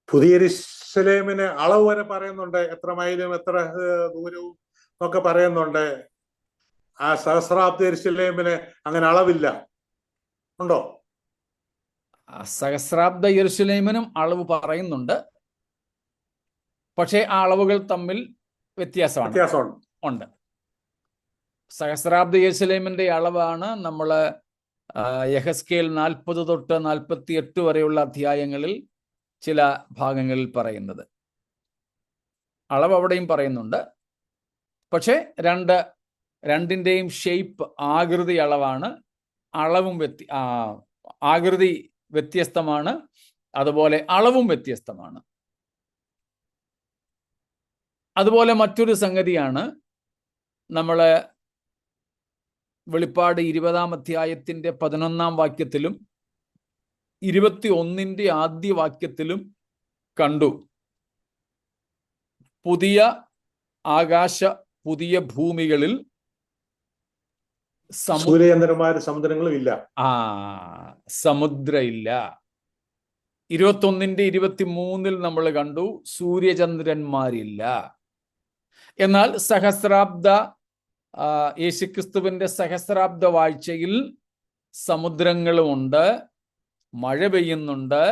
പുതിയ യെരുശലേമിന് അളവ് വരെ പറയുന്നുണ്ട്, എത്ര മൈലും എത്ര ദൂരവും ഒക്കെ പറയുന്നുണ്ട്. ആ സഹസ്രാബ്ദ യെരുശലേമിന് അങ്ങനെ അളവില്ല, ഉണ്ടോ? സഹസ്രാബ്ദ യെരുശലേമിനും അളവ് പറയുന്നുണ്ട്, പക്ഷേ ആ അളവുകൾ തമ്മിൽ വ്യത്യാസമുണ്ട്. സഹസ്രാബ്ദ യെരുശലേമിന്റെ അളവാണ് നമ്മൾ യെഹെസ്കേൽ 40 തൊട്ട് 48 വരെയുള്ള അധ്യായങ്ങളിൽ ചില ഭാഗങ്ങളിൽ പറയുന്നത്. അളവ് അവിടെയും പറയുന്നുണ്ട്, പക്ഷേ രണ്ടിൻ്റെയും ഷേപ്പ്, ആകൃതി അളവാണ്. ആകൃതി വ്യത്യസ്തമാണ്, അതുപോലെ അളവും വ്യത്യസ്തമാണ്. അതുപോലെ മറ്റൊരു സംഗതിയാണ്, നമ്മൾ വെളിപ്പാട് 20-ാം അധ്യായത്തിന്റെ 11-ാം വാക്യത്തിലും 21-ന്റെ ആദ്യ വാക്യത്തിലും കണ്ടു. പുതിയ ആകാശ പുതിയ ഭൂമികളിൽ സൂര്യചന്ദ്രന്മാരും സമുദ്രങ്ങളും ഇല്ല. സമുദ്ര ഇല്ല. 21-ന്റെ 23-ൽ നമ്മൾ കണ്ടു സൂര്യചന്ദ്രന്മാരില്ല. എന്നാൽ യേശുക്രിസ്തുവിന്റെ സഹസ്രാബ്ദ വാഴ്ചയിൽ സമുദ്രങ്ങളുമുണ്ട്, മഴ പെയ്യുന്നുണ്ട്,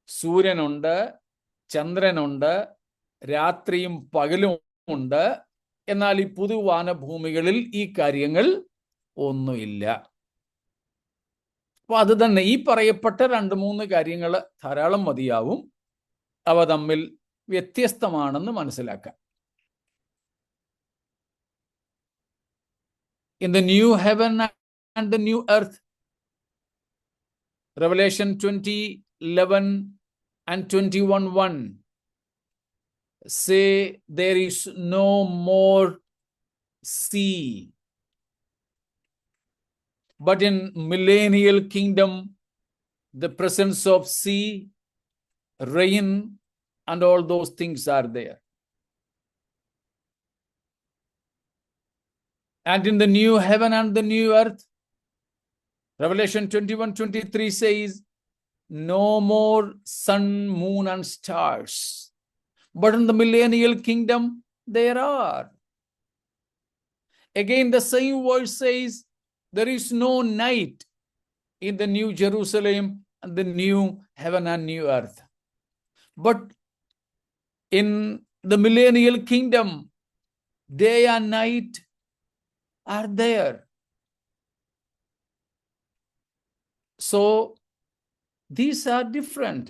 സൂര്യനുണ്ട്, ചന്ദ്രനുണ്ട്, രാത്രിയും പകലും ഉണ്ട്. എന്നാൽ ഈ പുതുവാനഭൂമികളിൽ ഈ കാര്യങ്ങൾ ഒന്നുമില്ല. അപ്പൊ അത് തന്നെ ഈ പറയപ്പെട്ട 2-3 കാര്യങ്ങൾ ധാരാളം മതിയാവും അവ തമ്മിൽ വ്യത്യസ്തമാണെന്ന് മനസ്സിലാക്കാൻ. In the new heaven and the new earth, Revelation 20:11 and 21:1 say there is no more sea. But in millennial kingdom, the presence of sea, rain, and all those things are there. And in the new heaven and the new earth, Revelation 21:23 says, no more sun, moon, and stars. But in the millennial kingdom, there are. Again, the same verse says, there is no night in the new Jerusalem and the new heaven and new earth. But in the millennial kingdom, day and night are there. So these are different.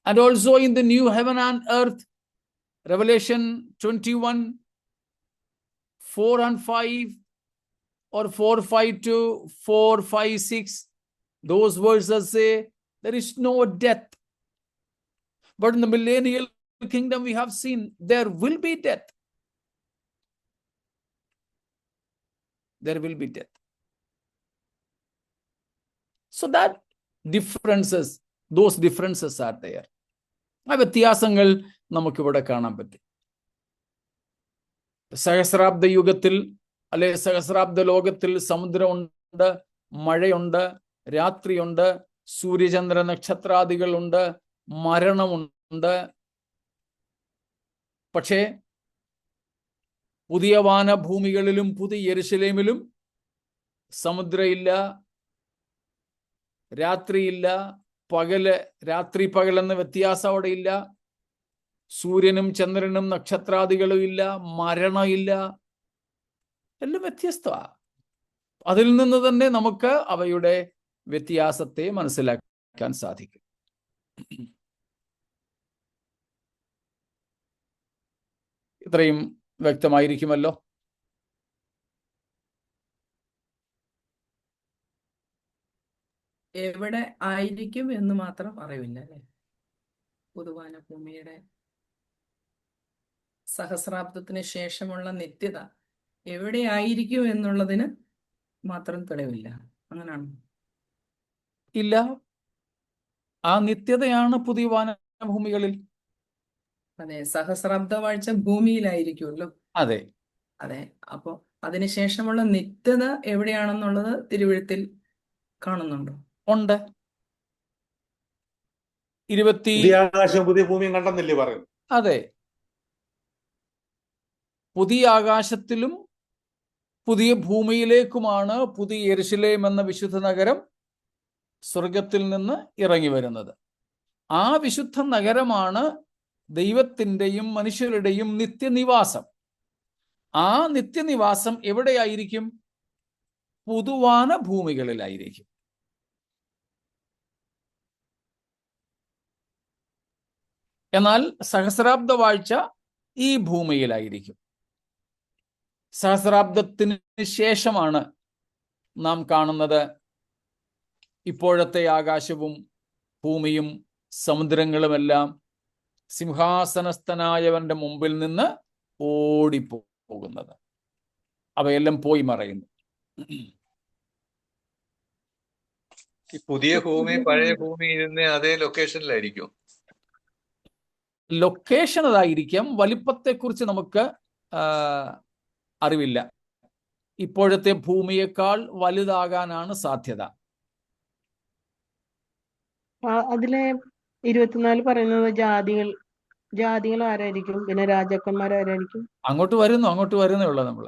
And also in the new heaven and earth, Revelation 21:4 and 5, or 4:5 to 4:5-6, those verses say there is no death. But in the millennial kingdom, we have seen there will be death. There will be death. So that those differences are there. ആ വ്യത്യാസങ്ങൾ നമുക്കിവിടെ കാണാൻ പറ്റും. സഹസ്രാബ്ദ യുഗത്തിൽ അല്ലെ സഹസ്രാബ്ദ ലോകത്തിൽ സമുദ്രമുണ്ട്, മഴയുണ്ട്, രാത്രിയുണ്ട്, സൂര്യചന്ദ്ര നക്ഷത്രാദികളുണ്ട്, മരണമുണ്ട്. പക്ഷേ പുതിയ വാനഭൂമികളിലും പുതിയ യെരുശലേമിലും സമുദ്രമില്ല, രാത്രിയില്ല, രാത്രി പകലെന്ന വ്യത്യാസം അവിടെ ഇല്ല, സൂര്യനും ചന്ദ്രനും നക്ഷത്രാദികളും ഇല്ല, മരണമില്ല. എല്ലാം വ്യത്യസ്തമാണ്. അതിൽ നിന്ന് തന്നെ നമുക്ക് അവയുടെ വ്യത്യാസത്തെ മനസ്സിലാക്കാൻ സാധിക്കും. ഇത്രയും വ്യക്തമായിരിക്കുമല്ലോ. എവിടെ ആയിരിക്കും എന്ന് മാത്രം അറിവില്ല അല്ലെ. പുതുവാന ഭൂമിയുടെ സഹസ്രാബ്ദത്തിന് ശേഷമുള്ള നിത്യത എവിടെ ആയിരിക്കും എന്നുള്ളതിന് മാത്രം തെളിവില്ല. അങ്ങനെയാണ്? ഇല്ല, ആ നിത്യതയാണ് പുതിയ വാനഭൂമികളിൽ. അതെ, സഹസ്രാബ്ദ വാഴ്ച ഭൂമിയിലായിരിക്കുമല്ലോ. അതെ അതെ. അപ്പൊ അതിനുശേഷമുള്ള നിത്യത എവിടെയാണെന്നുള്ളത് തിരുവെഴുത്തിൽ കാണുന്നുണ്ടോ? ഉണ്ട്. പുതിയ ആകാശം പുതിയ ഭൂമിയും കണ്ടെന്നില്ലേ പറയുന്നു? അതെ, പുതിയ ആകാശത്തിലും പുതിയ ഭൂമിയിലേക്കുമാണ് പുതിയ യെരുശലേം എന്ന വിശുദ്ധ നഗരം സ്വർഗത്തിൽ നിന്ന് ഇറങ്ങി വരുന്നത്. ആ വിശുദ്ധ നഗരമാണ് ദൈവത്തിൻ്റെയും മനുഷ്യരുടെയും നിത്യനിവാസം. ആ നിത്യനിവാസം എവിടെയായിരിക്കും? പുതുവാന ഭൂമികളിലായിരിക്കും. എന്നാൽ സഹസ്രാബ്ദ വാഴ്ച ഈ ഭൂമിയിലായിരിക്കും. സഹസ്രാബ്ദത്തിന് ശേഷമാണ് നാം കാണുന്നത് ഇപ്പോഴത്തെ ആകാശവും ഭൂമിയും സമുദ്രങ്ങളുമെല്ലാം സിംഹാസനസ്ഥനായവന്റെ മുമ്പിൽ നിന്ന് ഓടിപ്പോകുന്നത്. അവയെല്ലാം പോയി മറയുന്നു. ഈ പുതിയ ഭൂമി പഴയ ഭൂമി ഇരുന്ന് അതേ ലൊക്കേഷനിലായിരിക്കും. ലൊക്കേഷൻ അതായിരിക്കാം, വലിപ്പത്തെക്കുറിച്ച് നമുക്ക് അറിവില്ല. ഇപ്പോഴത്തെ ഭൂമിയേക്കാൾ വലുതാകാനാണ് സാധ്യത. അതിലെ 24 പറയുന്നത് ജാതികൾ ആരായിരിക്കും, പിന്നെ രാജാക്കന്മാരാരായിരിക്കും? അങ്ങോട്ട് വരുന്നേ ഉള്ളൂ നമ്മൾ.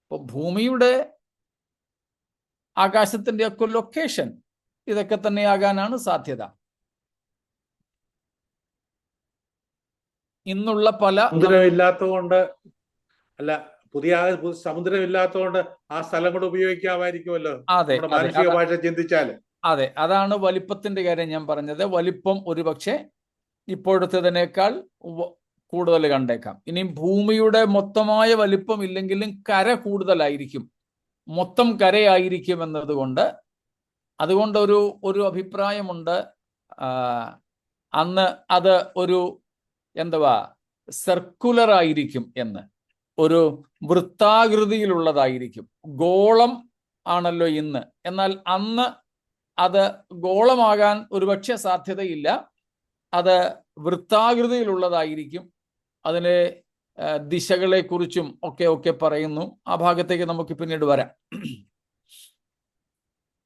അപ്പൊ ഭൂമിയുടെ, ആകാശത്തിന്റെ ഒക്കെ ലൊക്കേഷൻ ഇതൊക്കെ തന്നെയാകാനാണ് സാധ്യത. ഇന്നുള്ള പല സമുദ്രമില്ലാത്തതുകൊണ്ട് അല്ല, പുതിയ സമുദ്രം ഇല്ലാത്തതുകൊണ്ട് ആ സ്ഥലം കൂടെ ഉപയോഗിക്കാമായിരിക്കുമല്ലോ. അതെ, നമ്മുടെ മാനുഷിക ഭാഷ ചിന്തിച്ചാല്. അതെ, അതാണ് വലിപ്പത്തിന്റെ കാര്യം ഞാൻ പറഞ്ഞത്. വലിപ്പം ഒരുപക്ഷെ ഇപ്പോഴത്തേതിനേക്കാൾ കൂടുതൽ കണ്ടേക്കാം. ഇനിയും ഭൂമിയുടെ മൊത്തമായ വലിപ്പം ഇല്ലെങ്കിലും കര കൂടുതലായിരിക്കും, മൊത്തം കരയായിരിക്കും എന്നതുകൊണ്ട് അതുകൊണ്ട് ഒരു അഭിപ്രായമുണ്ട്. അന്ന് അത് ഒരു സർക്കുലർ ആയിരിക്കും എന്ന്, ഒരു വൃത്താകൃതിയിലുള്ളതായിരിക്കും. ഗോളം ആണല്ലോ ഇന്ന്, എന്നാൽ അന്ന് അത് ഗോളമാകാൻ ഒരുപക്ഷെ സാധ്യതയില്ല. അത് വൃത്താകൃതിയിലുള്ളതായിരിക്കും. അതിലെ ദിശകളെക്കുറിച്ചും ഒക്കെ പറയുന്നു. ആ ഭാഗത്തേക്ക് നമുക്ക് പിന്നീട് വരാം.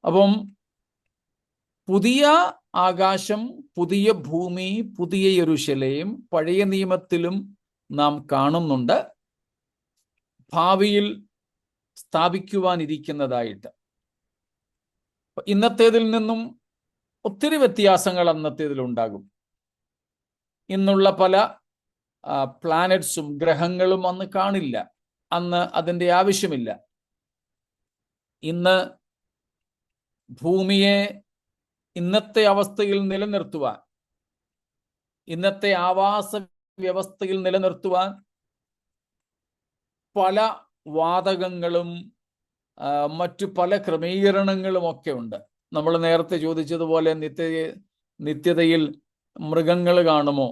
അപ്പം പുതിയ ആകാശം, പുതിയ ഭൂമി, പുതിയ യെരൂശലേം പഴയ നിയമത്തിലും നാം കാണുന്നുണ്ട്, ഭാവിയിൽ സ്ഥാപിക്കുവാനിരിക്കുന്നതായിട്ട്. ഇന്നത്തേതിൽ നിന്നും ഒത്തിരി വ്യത്യാസങ്ങൾ അന്നത്തേതിലുണ്ടാകും. ഇന്നുള്ള പല പ്ലാനറ്റ്സും ഗ്രഹങ്ങളും അന്ന് കാണില്ല, അന്ന് അതിൻ്റെ ആവശ്യമില്ല. ഇന്ന് ഭൂമിയെ ഇന്നത്തെ അവസ്ഥയിൽ നിലനിർത്തുവാൻ, ഇന്നത്തെ ആവാസ വ്യവസ്ഥയിൽ നിലനിർത്തുവാൻ പല വാതകങ്ങളും മറ്റു പല ക്രമീകരണങ്ങളും ഒക്കെ ഉണ്ട്. നമ്മൾ നേരത്തെ ചോദിച്ചതുപോലെ നിത്യതയിൽ മൃഗങ്ങൾ കാണുമോ?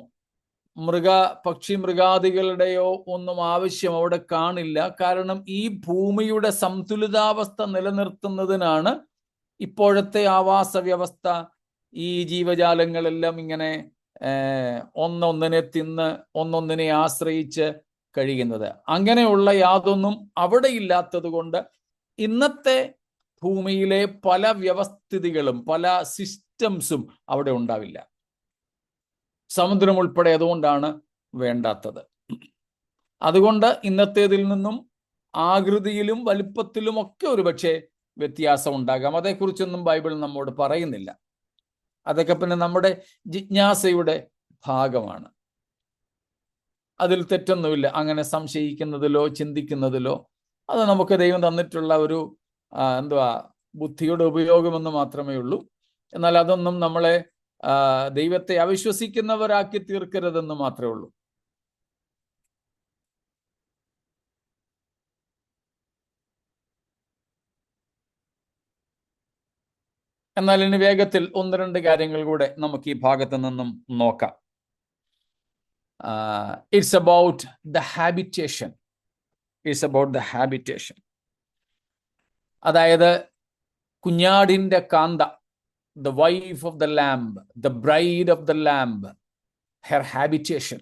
പക്ഷി മൃഗാദികളുടെയോ ഒന്നും ആവശ്യം അവിടെ കാണില്ല. കാരണം ഈ ഭൂമിയുടെ സന്തുലിതാവസ്ഥ നിലനിർത്തുന്നതിനാണ് ഇപ്പോഴത്തെ ആവാസ വ്യവസ്ഥ. ഈ ജീവജാലങ്ങളെല്ലാം ഇങ്ങനെ ഒന്നൊന്നിനെ തിന്ന് ഒന്നൊന്നിനെ ആശ്രയിച്ച് കഴിയുന്നത്. അങ്ങനെയുള്ള യാതൊന്നും അവിടെ ഇല്ലാത്തത് കൊണ്ട് ഇന്നത്തെ ഭൂമിയിലെ പല വ്യവസ്ഥിതികളും പല സിസ്റ്റംസും അവിടെ ഉണ്ടാവില്ല. സമുദ്രം ഉൾപ്പെടെ അതുകൊണ്ടാണ് വേണ്ടാത്തത്. അതുകൊണ്ട് ഇന്നത്തേതിൽ നിന്നും ആകൃതിയിലും വലിപ്പത്തിലും ഒക്കെ ഒരുപക്ഷെ വ്യത്യാസം ഉണ്ടാകാം. അതേക്കുറിച്ചൊന്നും ബൈബിൾ നമ്മോട് പറയുന്നില്ല. അതൊക്കെ പിന്നെ നമ്മുടെ ജിജ്ഞാസയുടെ ഭാഗമാണ്. അതിൽ തെറ്റൊന്നുമില്ല അങ്ങനെ സംശയിക്കുന്നതിലോ ചിന്തിക്കുന്നതിലോ. അത് നമുക്ക് ദൈവം തന്നിട്ടുള്ള ഒരു ബുദ്ധിയുടെ ഉപയോഗമെന്ന് മാത്രമേ ഉള്ളൂ. എന്നാൽ അതൊന്നും നമ്മളെ ദൈവത്തെ അവിശ്വസിക്കുന്നവരാക്കി തീർക്കരുതെന്ന് മാത്രമേ ഉള്ളൂ. എന്നാൽ ഇനി വേഗത്തിൽ 1-2 കാര്യങ്ങൾ കൂടെ നമുക്ക് ഈ ഭാഗത്ത് നിന്നും നോക്കാം. It's about the habitation. It's about the habitation. അതായത് കുഞ്ഞാടിൻ്റെ കാന്ത, the wife of the lamb, the bride of the lamb, her habitation.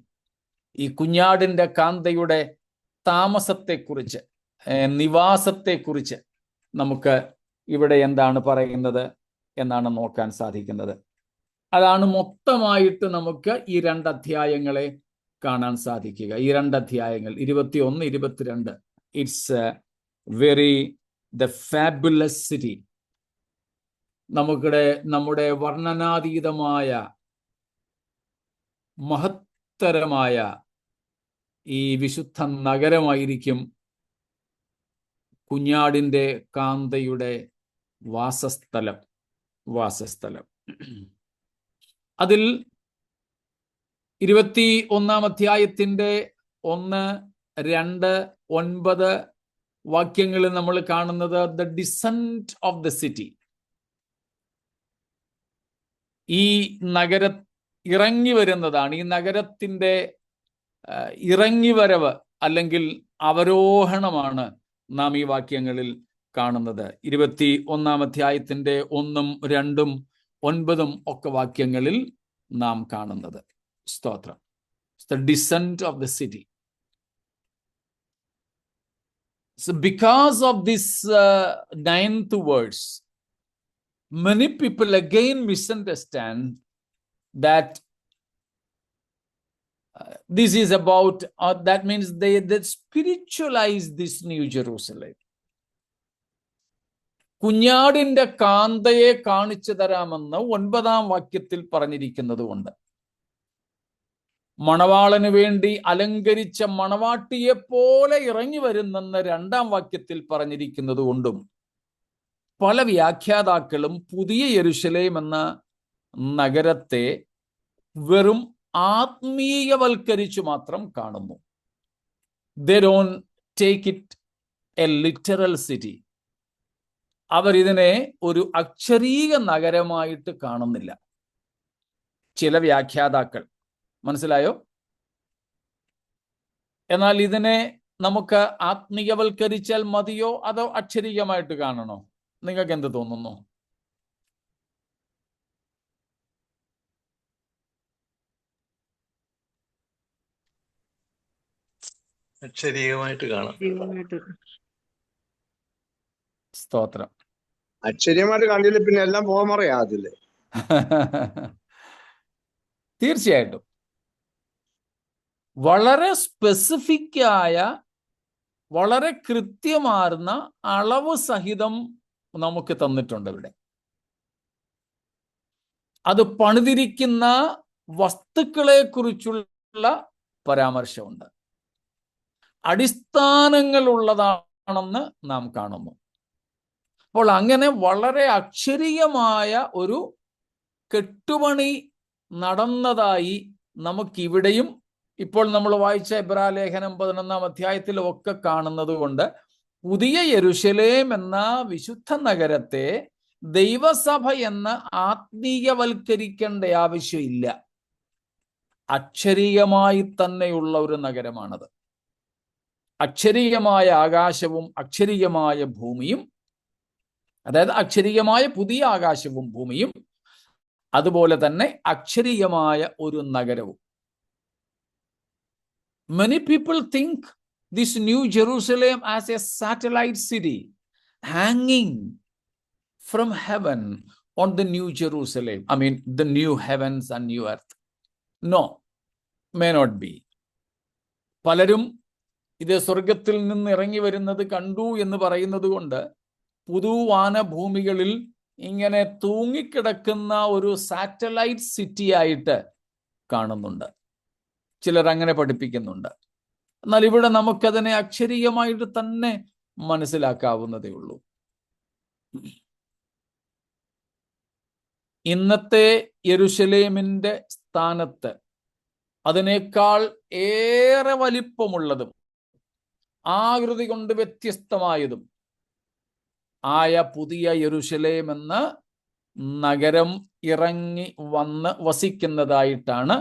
ഈ കുഞ്ഞാടിൻ്റെ കാന്തയുടെ താമസത്തെക്കുറിച്ച്, നിവാസത്തെക്കുറിച്ച് നമുക്ക് ഇവിടെ എന്താണ് പറയുന്നത് എന്നാണ് നോക്കാൻ സാധിക്കുന്നത്. അതാണ് മൊത്തമായിട്ട് നമുക്ക് ഈ 2 അധ്യായങ്ങളെ കാണാൻ സാധിക്കുക. ഈ 2 അധ്യായങ്ങൾ 21, 22. It's the fabulous city. നമ്മുടെ വർണ്ണനാതീതമായ മഹത്തരമായ ഈ വിശുദ്ധ നഗരമായിരിക്കും കുഞ്ഞാടിൻ്റെ കാന്തയുടെ വാസസ്ഥലം. അതിൽ 21-ാം അധ്യായത്തിൻ്റെ 1, 2, 9 വാക്യങ്ങളിൽ നമ്മൾ കാണുന്നത് the descent of the city. ഈ ഇറങ്ങി വരുന്നതാണ്. ഈ നഗരത്തിൻ്റെ ഇറങ്ങിവരവ് അല്ലെങ്കിൽ അവരോഹണമാണ് നാം ഈ വാക്യങ്ങളിൽ കാണുന്നത്. 21 അധ്യായത്തിൻ്റെ 1, 2, 9 ഒക്കെ വാക്യങ്ങളിൽ നാം കാണുന്നത്. സ്തോത്രം. The descent of the city. So because of this 9th verse, many people again misunderstand that this is about, that means they spiritualize this New Jerusalem. കുഞ്ഞാടിന്റെ കാന്തയെ കാണിച്ചു തരാമെന്ന് 9 വാക്യത്തിൽ പറഞ്ഞിരിക്കുന്നത് കൊണ്ട്, മണവാളന് വേണ്ടി അലങ്കരിച്ച മണവാട്ടിയെ പോലെ ഇറങ്ങി വരുന്നെന്ന് 2 വാക്യത്തിൽ പറഞ്ഞിരിക്കുന്നത് കൊണ്ടും പല വ്യാഖ്യാതാക്കളും പുതിയ യെരുശലേം എന്ന നഗരത്തെ വെറും ആത്മീയവൽക്കരിച്ചു മാത്രം കാണുന്നു. They don't take it a literal city. അവർ ഇതിനെ ഒരു അക്ഷരീക നഗരമായിട്ട് കാണുന്നില്ല. ചില വ്യാഖ്യാതാക്കൾ, മനസ്സിലായോ? എന്നാൽ ഇതിനെ നമുക്ക് ആത്മീയവൽക്കരിച്ചാൽ മതിയോ അതോ അക്ഷരീകമായിട്ട് കാണണോ? നിങ്ങൾക്ക് എന്ത് തോന്നുന്നു? അക്ഷരീയമായിട്ട് കാണാം. സ്തോത്രം. അക്ഷര്യമായിട്ട് കണ്ടില്ല പിന്നെ എല്ലാം പോകാൻ പറയാതില്ലേ? തീർച്ചയായിട്ടും വളരെ സ്പെസിഫിക്കായ, വളരെ കൃത്യമാർന്ന അളവ് സഹിതം നമുക്ക് തന്നിട്ടുണ്ട് ഇവിടെ. അത് പണിതിരിക്കുന്ന വസ്തുക്കളെ കുറിച്ചുള്ള പരാമർശമുണ്ട്. അടിസ്ഥാനങ്ങളുള്ളതാണെന്ന് നാം കാണുന്നു. അപ്പോൾ അങ്ങനെ വളരെ അക്ഷരീയമായ ഒരു കെട്ടുപണി നടന്നതായി നമുക്കിവിടെയും ഇപ്പോൾ നമ്മൾ വായിച്ച എബ്രായലേഖനം 11 അധ്യായത്തിലും ഒക്കെ കാണുന്നത് കൊണ്ട് പുതിയ യെരുശലേം എന്ന വിശുദ്ധ നഗരത്തെ ദൈവസഭ എന്ന് ആത്മീയവൽക്കരിക്കേണ്ട ആവശ്യമില്ല. അക്ഷരീയമായി തന്നെയുള്ള ഒരു നഗരമാണത്. അക്ഷരീയമായ ആകാശവും അക്ഷരീയമായ ഭൂമിയും, അതായത് അക്ഷരീയമായ പുതിയ ആകാശവും ഭൂമിയും, അതുപോലെ തന്നെ അക്ഷരീയമായ ഒരു നഗരവും. Many people think this New Jerusalem as a satellite city hanging from heaven on the New Jerusalem. I mean, the new heavens and new earth. No, may not be. പലരും ഇത് സ്വർഗത്തിൽ നിന്ന് ഇറങ്ങി വരുന്നത് കണ്ടു എന്ന് പറയുന്നത് കൊണ്ട് പുതുവാനഭൂമികളിൽ ഇങ്ങനെ തൂങ്ങിക്കിടക്കുന്ന ഒരു സാറ്റലൈറ്റ് സിറ്റി ആയിട്ട് കാണുന്നുണ്ട്. ചിലർ അങ്ങനെ പഠിപ്പിക്കുന്നുണ്ട്. എന്നാൽ ഇവിടെ നമുക്കതിനെ അക്ഷരീയമായിട്ട് തന്നെ മനസ്സിലാക്കാവുന്നതേ ഉള്ളൂ. ഇന്നത്തെ യെരുശലേമിന്റെ സ്ഥാനത്ത് അതിനേക്കാൾ ഏറെ വലിപ്പമുള്ളതും ആകൃതി കൊണ്ട് വ്യത്യസ്തമായതും ആയ പുതിയ യെരുശലേം എന്ന നഗരം ഇറങ്ങി വന്ന് വസിക്കുന്നതായിട്ടാണ്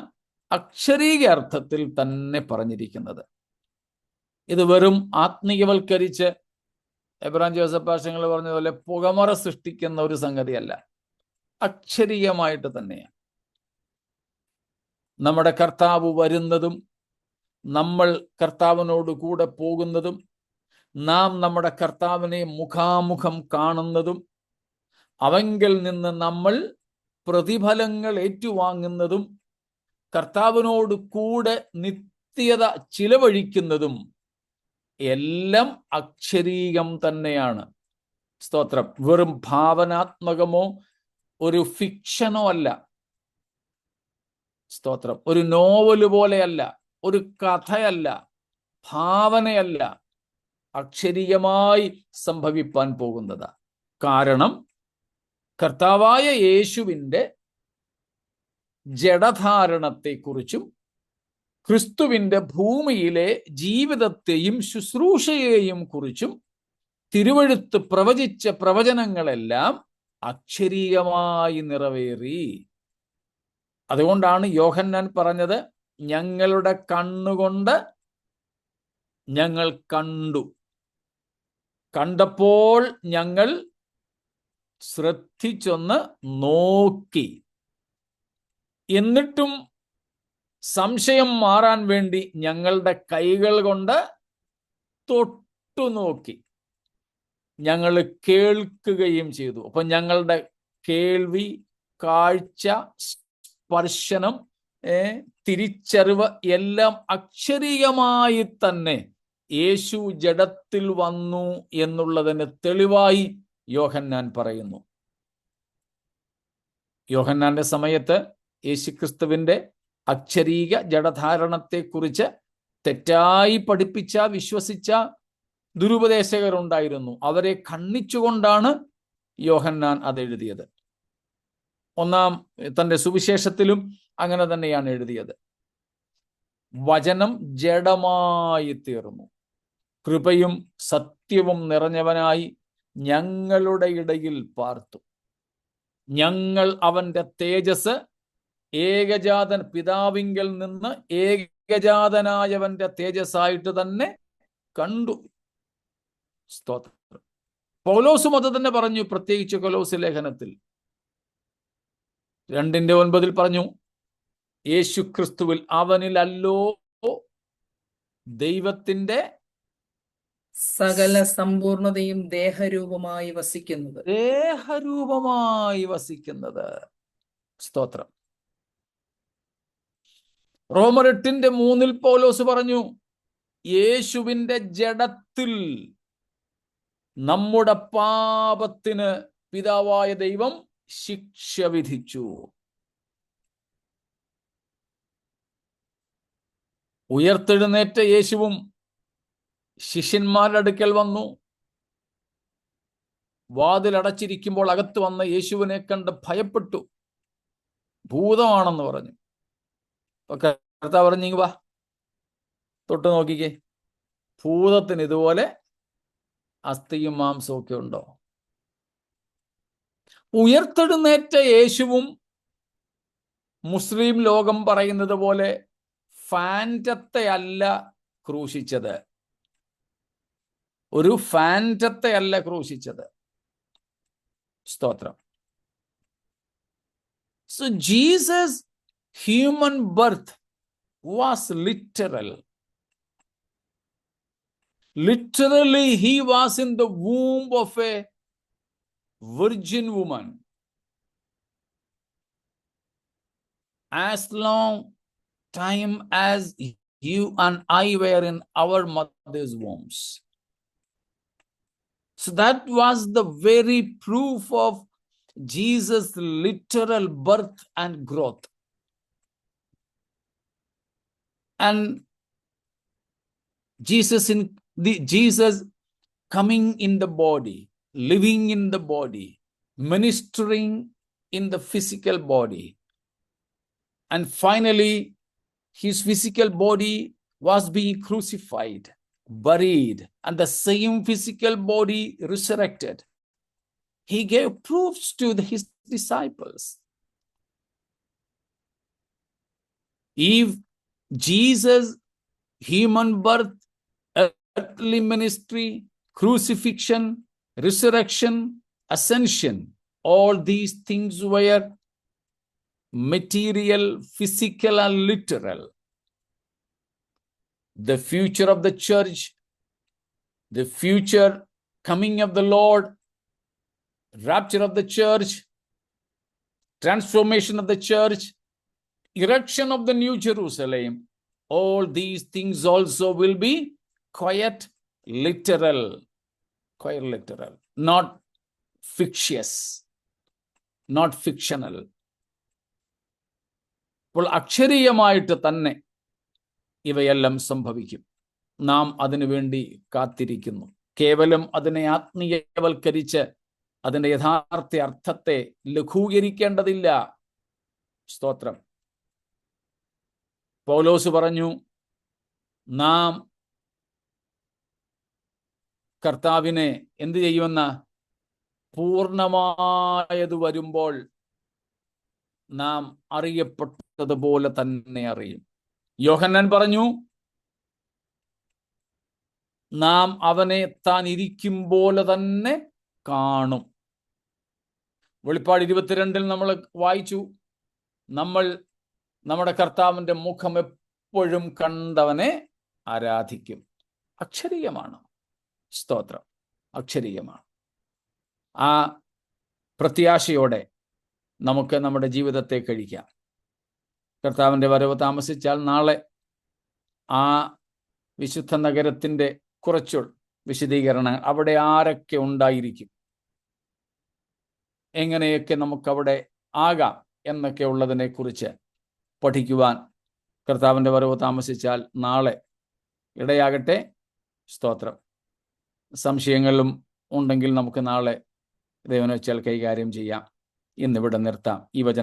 അക്ഷരീക അർത്ഥത്തിൽ തന്നെ പറഞ്ഞിരിക്കുന്നത്. ഇത് വെറും ആത്മീയവൽക്കരിച്ച് എബ്രാം ജോസഫ് ഭാഷകൾ പറഞ്ഞതുപോലെ പുകമറ സൃഷ്ടിക്കുന്ന ഒരു സംഗതിയല്ല, അക്ഷരീയമായിട്ട് തന്നെയാണ്. നമ്മുടെ കർത്താവ് വരുന്നതും നമ്മൾ കർത്താവിനോട് കൂടെ പോകുന്നതും നാം നമ്മുടെ കർത്താവിനെ മുഖാമുഖം കാണുന്നതും അവങ്കിൽ നിന്ന് നമ്മൾ പ്രതിഫലങ്ങൾ ഏറ്റുവാങ്ങുന്നതും കർത്താവിനോട് കൂടെ നിത്യത ചിലവഴിക്കുന്നതും എല്ലാം അക്ഷരീകം തന്നെയാണ്. സ്തോത്രം. വെറും ഭാവനാത്മകമോ ഒരു ഫിക്ഷനോ അല്ല. സ്തോത്രം. ഒരു നോവല് പോലെയല്ല, ഒരു കഥയല്ല, ഭാവനയല്ല, അക്ഷരീയമായി സംഭവിപ്പാൻ പോകുന്നതാ. കാരണം കർത്താവായ യേശുവിൻ്റെ ജഡധാരണത്തെക്കുറിച്ചും ക്രിസ്തുവിൻ്റെ ഭൂമിയിലെ ജീവിതത്തെയും ശുശ്രൂഷയെയും കുറിച്ചും തിരുവെഴുത്ത് പ്രവചിച്ച പ്രവചനങ്ങളെല്ലാം അക്ഷരീയമായി നിറവേറി. അതുകൊണ്ടാണ് യോഹന്നാൻ പറഞ്ഞത്, ഞങ്ങളുടെ കണ്ണുകൊണ്ട് ഞങ്ങൾ കണ്ടു, കണ്ടപ്പോൾ ഞങ്ങൾ ശ്രദ്ധിച്ചൊന്ന് നോക്കി, എന്നിട്ടും സംശയം മാറാൻ വേണ്ടി ഞങ്ങളുടെ കൈകൾ കൊണ്ട് തൊട്ടു നോക്കി, ഞങ്ങൾ കേൾക്കുകയും ചെയ്തു. അപ്പൊ ഞങ്ങളുടെ കേൾവി, കാഴ്ച, സ്പർശനം, തിരിച്ചറിവ് എല്ലാം അക്ഷരീയമായി തന്നെ യേശു ജഡത്തിൽ വന്നു എന്നുള്ളതിന് തെളിവായി യോഹന്നാൻ പറയുന്നു. യോഹന്നാന്റെ സമയത്ത് യേശുക്രിസ്തുവിന്റെ അക്ഷരീക ജഡധാരണത്തെക്കുറിച്ച് തെറ്റായി പഠിപ്പിച്ച, വിശ്വസിച്ച ദുരുപദേശകരുണ്ടായിരുന്നു. അവരെ ഖണ്ഡിച്ചുകൊണ്ടാണ് യോഹന്നാൻ അത് എഴുതിയത്. തന്റെ സുവിശേഷത്തിലും അങ്ങനെ തന്നെയാണ് എഴുതിയത്. വചനം ജഡമായി തീർന്നു, കൃപയും സത്യവും നിറഞ്ഞവനായി ഞങ്ങളുടെ ഇടയിൽ പാർത്തു. ഞങ്ങൾ അവന്റെ തേജസ്, ഏകജാതൻ പിതാവിങ്കൽ നിന്ന് ഏകജാതനായവന്റെ തേജസ്സായിട്ട് തന്നെ കണ്ടു. സ്തോത്രം. പൗലോസും അത് തന്നെ പറഞ്ഞു. പ്രത്യേകിച്ച് കൊലോസ്യ ലേഖനത്തിൽ 2:9 പറഞ്ഞു, യേശു ക്രിസ്തുവിൽ, അവനിലല്ലോ ദൈവത്തിന്റെ സകല സമ്പൂർണതയും ദേഹരൂപമായി വസിക്കുന്നത്. സ്തോത്രം. റോമർ 8:3 പൗലോസ് പറഞ്ഞു, യേശുവിന്റെ ജഡത്തിൽ നമ്മുടെ പാപത്തിന് പിതാവായ ദൈവം ശിക്ഷ വിധിച്ചു. ഉയർത്തെഴുന്നേറ്റ യേശുവും ശിഷ്യന്മാരുടെ അടുക്കൽ വന്നു. വാതിലടച്ചിരിക്കുമ്പോൾ അകത്ത് വന്ന യേശുവിനെ കണ്ട് ഭയപ്പെട്ടു, ഭൂതമാണെന്ന് പറഞ്ഞു. കർത്താവ് പറഞ്ഞു, വാ, തൊട്ട് നോക്കിക്കേ, ഭൂതത്തിന് ഇതുപോലെ അസ്ഥിയും മാംസവും ഒക്കെ ഉണ്ടോ? ഉയർത്തെഴുന്നേറ്റ യേശുവും മുസ്ലിം ലോകം പറയുന്നത് പോലെ ഫാൻറ്റത്തെ അല്ല ക്രൂശിച്ചത്. ഒരു ഫാൻറ്റത്തെ അല്ല ക്രൂശിച്ചത്. സ്തോത്രം. So Jesus' human birth was literal. Literally, he was in the womb of a virgin woman. As long time as you and I were in our mother's wombs. So that was the very proof of Jesus' literal birth and growth. And Jesus coming in the body, living in the body, ministering in the physical body. And finally, his physical body was being crucified, buried, and the same physical body resurrected. He gave proofs to his disciples. If Jesus' human birth, earthly ministry, crucifixion, resurrection, ascension, all these things were material, physical, and literal. The future of the church, the future coming of the Lord, rapture of the church, transformation of the church, erection of the New Jerusalem, all these things also will be quite literal, not fictitious, not fictional. അപ്പോൾ അക്ഷരീയമായിട്ട് തന്നെ ഇവയെല്ലാം സംഭവിക്കും. നാം അതിനുവേണ്ടി കാത്തിരിക്കുന്നു. കേവലം അതിനെ ആത്മീയവൽക്കരിച്ച് അതിൻ്റെ യഥാർത്ഥ അർത്ഥത്തെ ലഘൂകരിക്കേണ്ടതില്ല. സ്തോത്രം. പൗലോസ് പറഞ്ഞു, നാം കർത്താവിനെ എന്ത് ചെയ്യുമെന്ന പൂർണ്ണമായത് വരുമ്പോൾ നാം അറിയപ്പെട്ടതുപോലെ തന്നെ അറിയും. യോഹന്നാൻ പറഞ്ഞു, നാം അവനെ താൻ ഇരിക്കും പോലെ തന്നെ കാണും. വെളിപ്പാട് 22 നമ്മൾ വായിച്ചു, നമ്മൾ നമ്മുടെ കർത്താവിൻ്റെ മുഖം എപ്പോഴും കണ്ടവനെ ആരാധിക്കും. അക്ഷരീയമാണ്. സ്തോത്രം, അക്ഷരീയമാണ്. ആ പ്രത്യാശയോടെ നമുക്ക് നമ്മുടെ ജീവിതത്തെ കഴിക്കാം. കർത്താവിൻ്റെ വരവ് താമസിച്ചാൽ നാളെ ആ വിശുദ്ധ നഗരത്തിൻ്റെ കുറച്ചു വിശദീകരണം, അവിടെ ആരൊക്കെ ഉണ്ടായിരിക്കും, എങ്ങനെയൊക്കെ നമുക്കവിടെ ആകാം എന്നൊക്കെ ഉള്ളതിനെ കുറിച്ച് പഠിക്കുവാൻ കർത്താവിൻ്റെ വരവ് താമസിച്ചാൽ നാളെ ഇടയാകട്ടെ. സ്തോത്രം. സംശയങ്ങളും ഉണ്ടെങ്കിൽ നമുക്ക് നാളെ ദൈവം വെച്ചാൽ കൈകാര്യം ചെയ്യാം. ഇന്നിവിടെ നിർത്താം. ഈ വചനം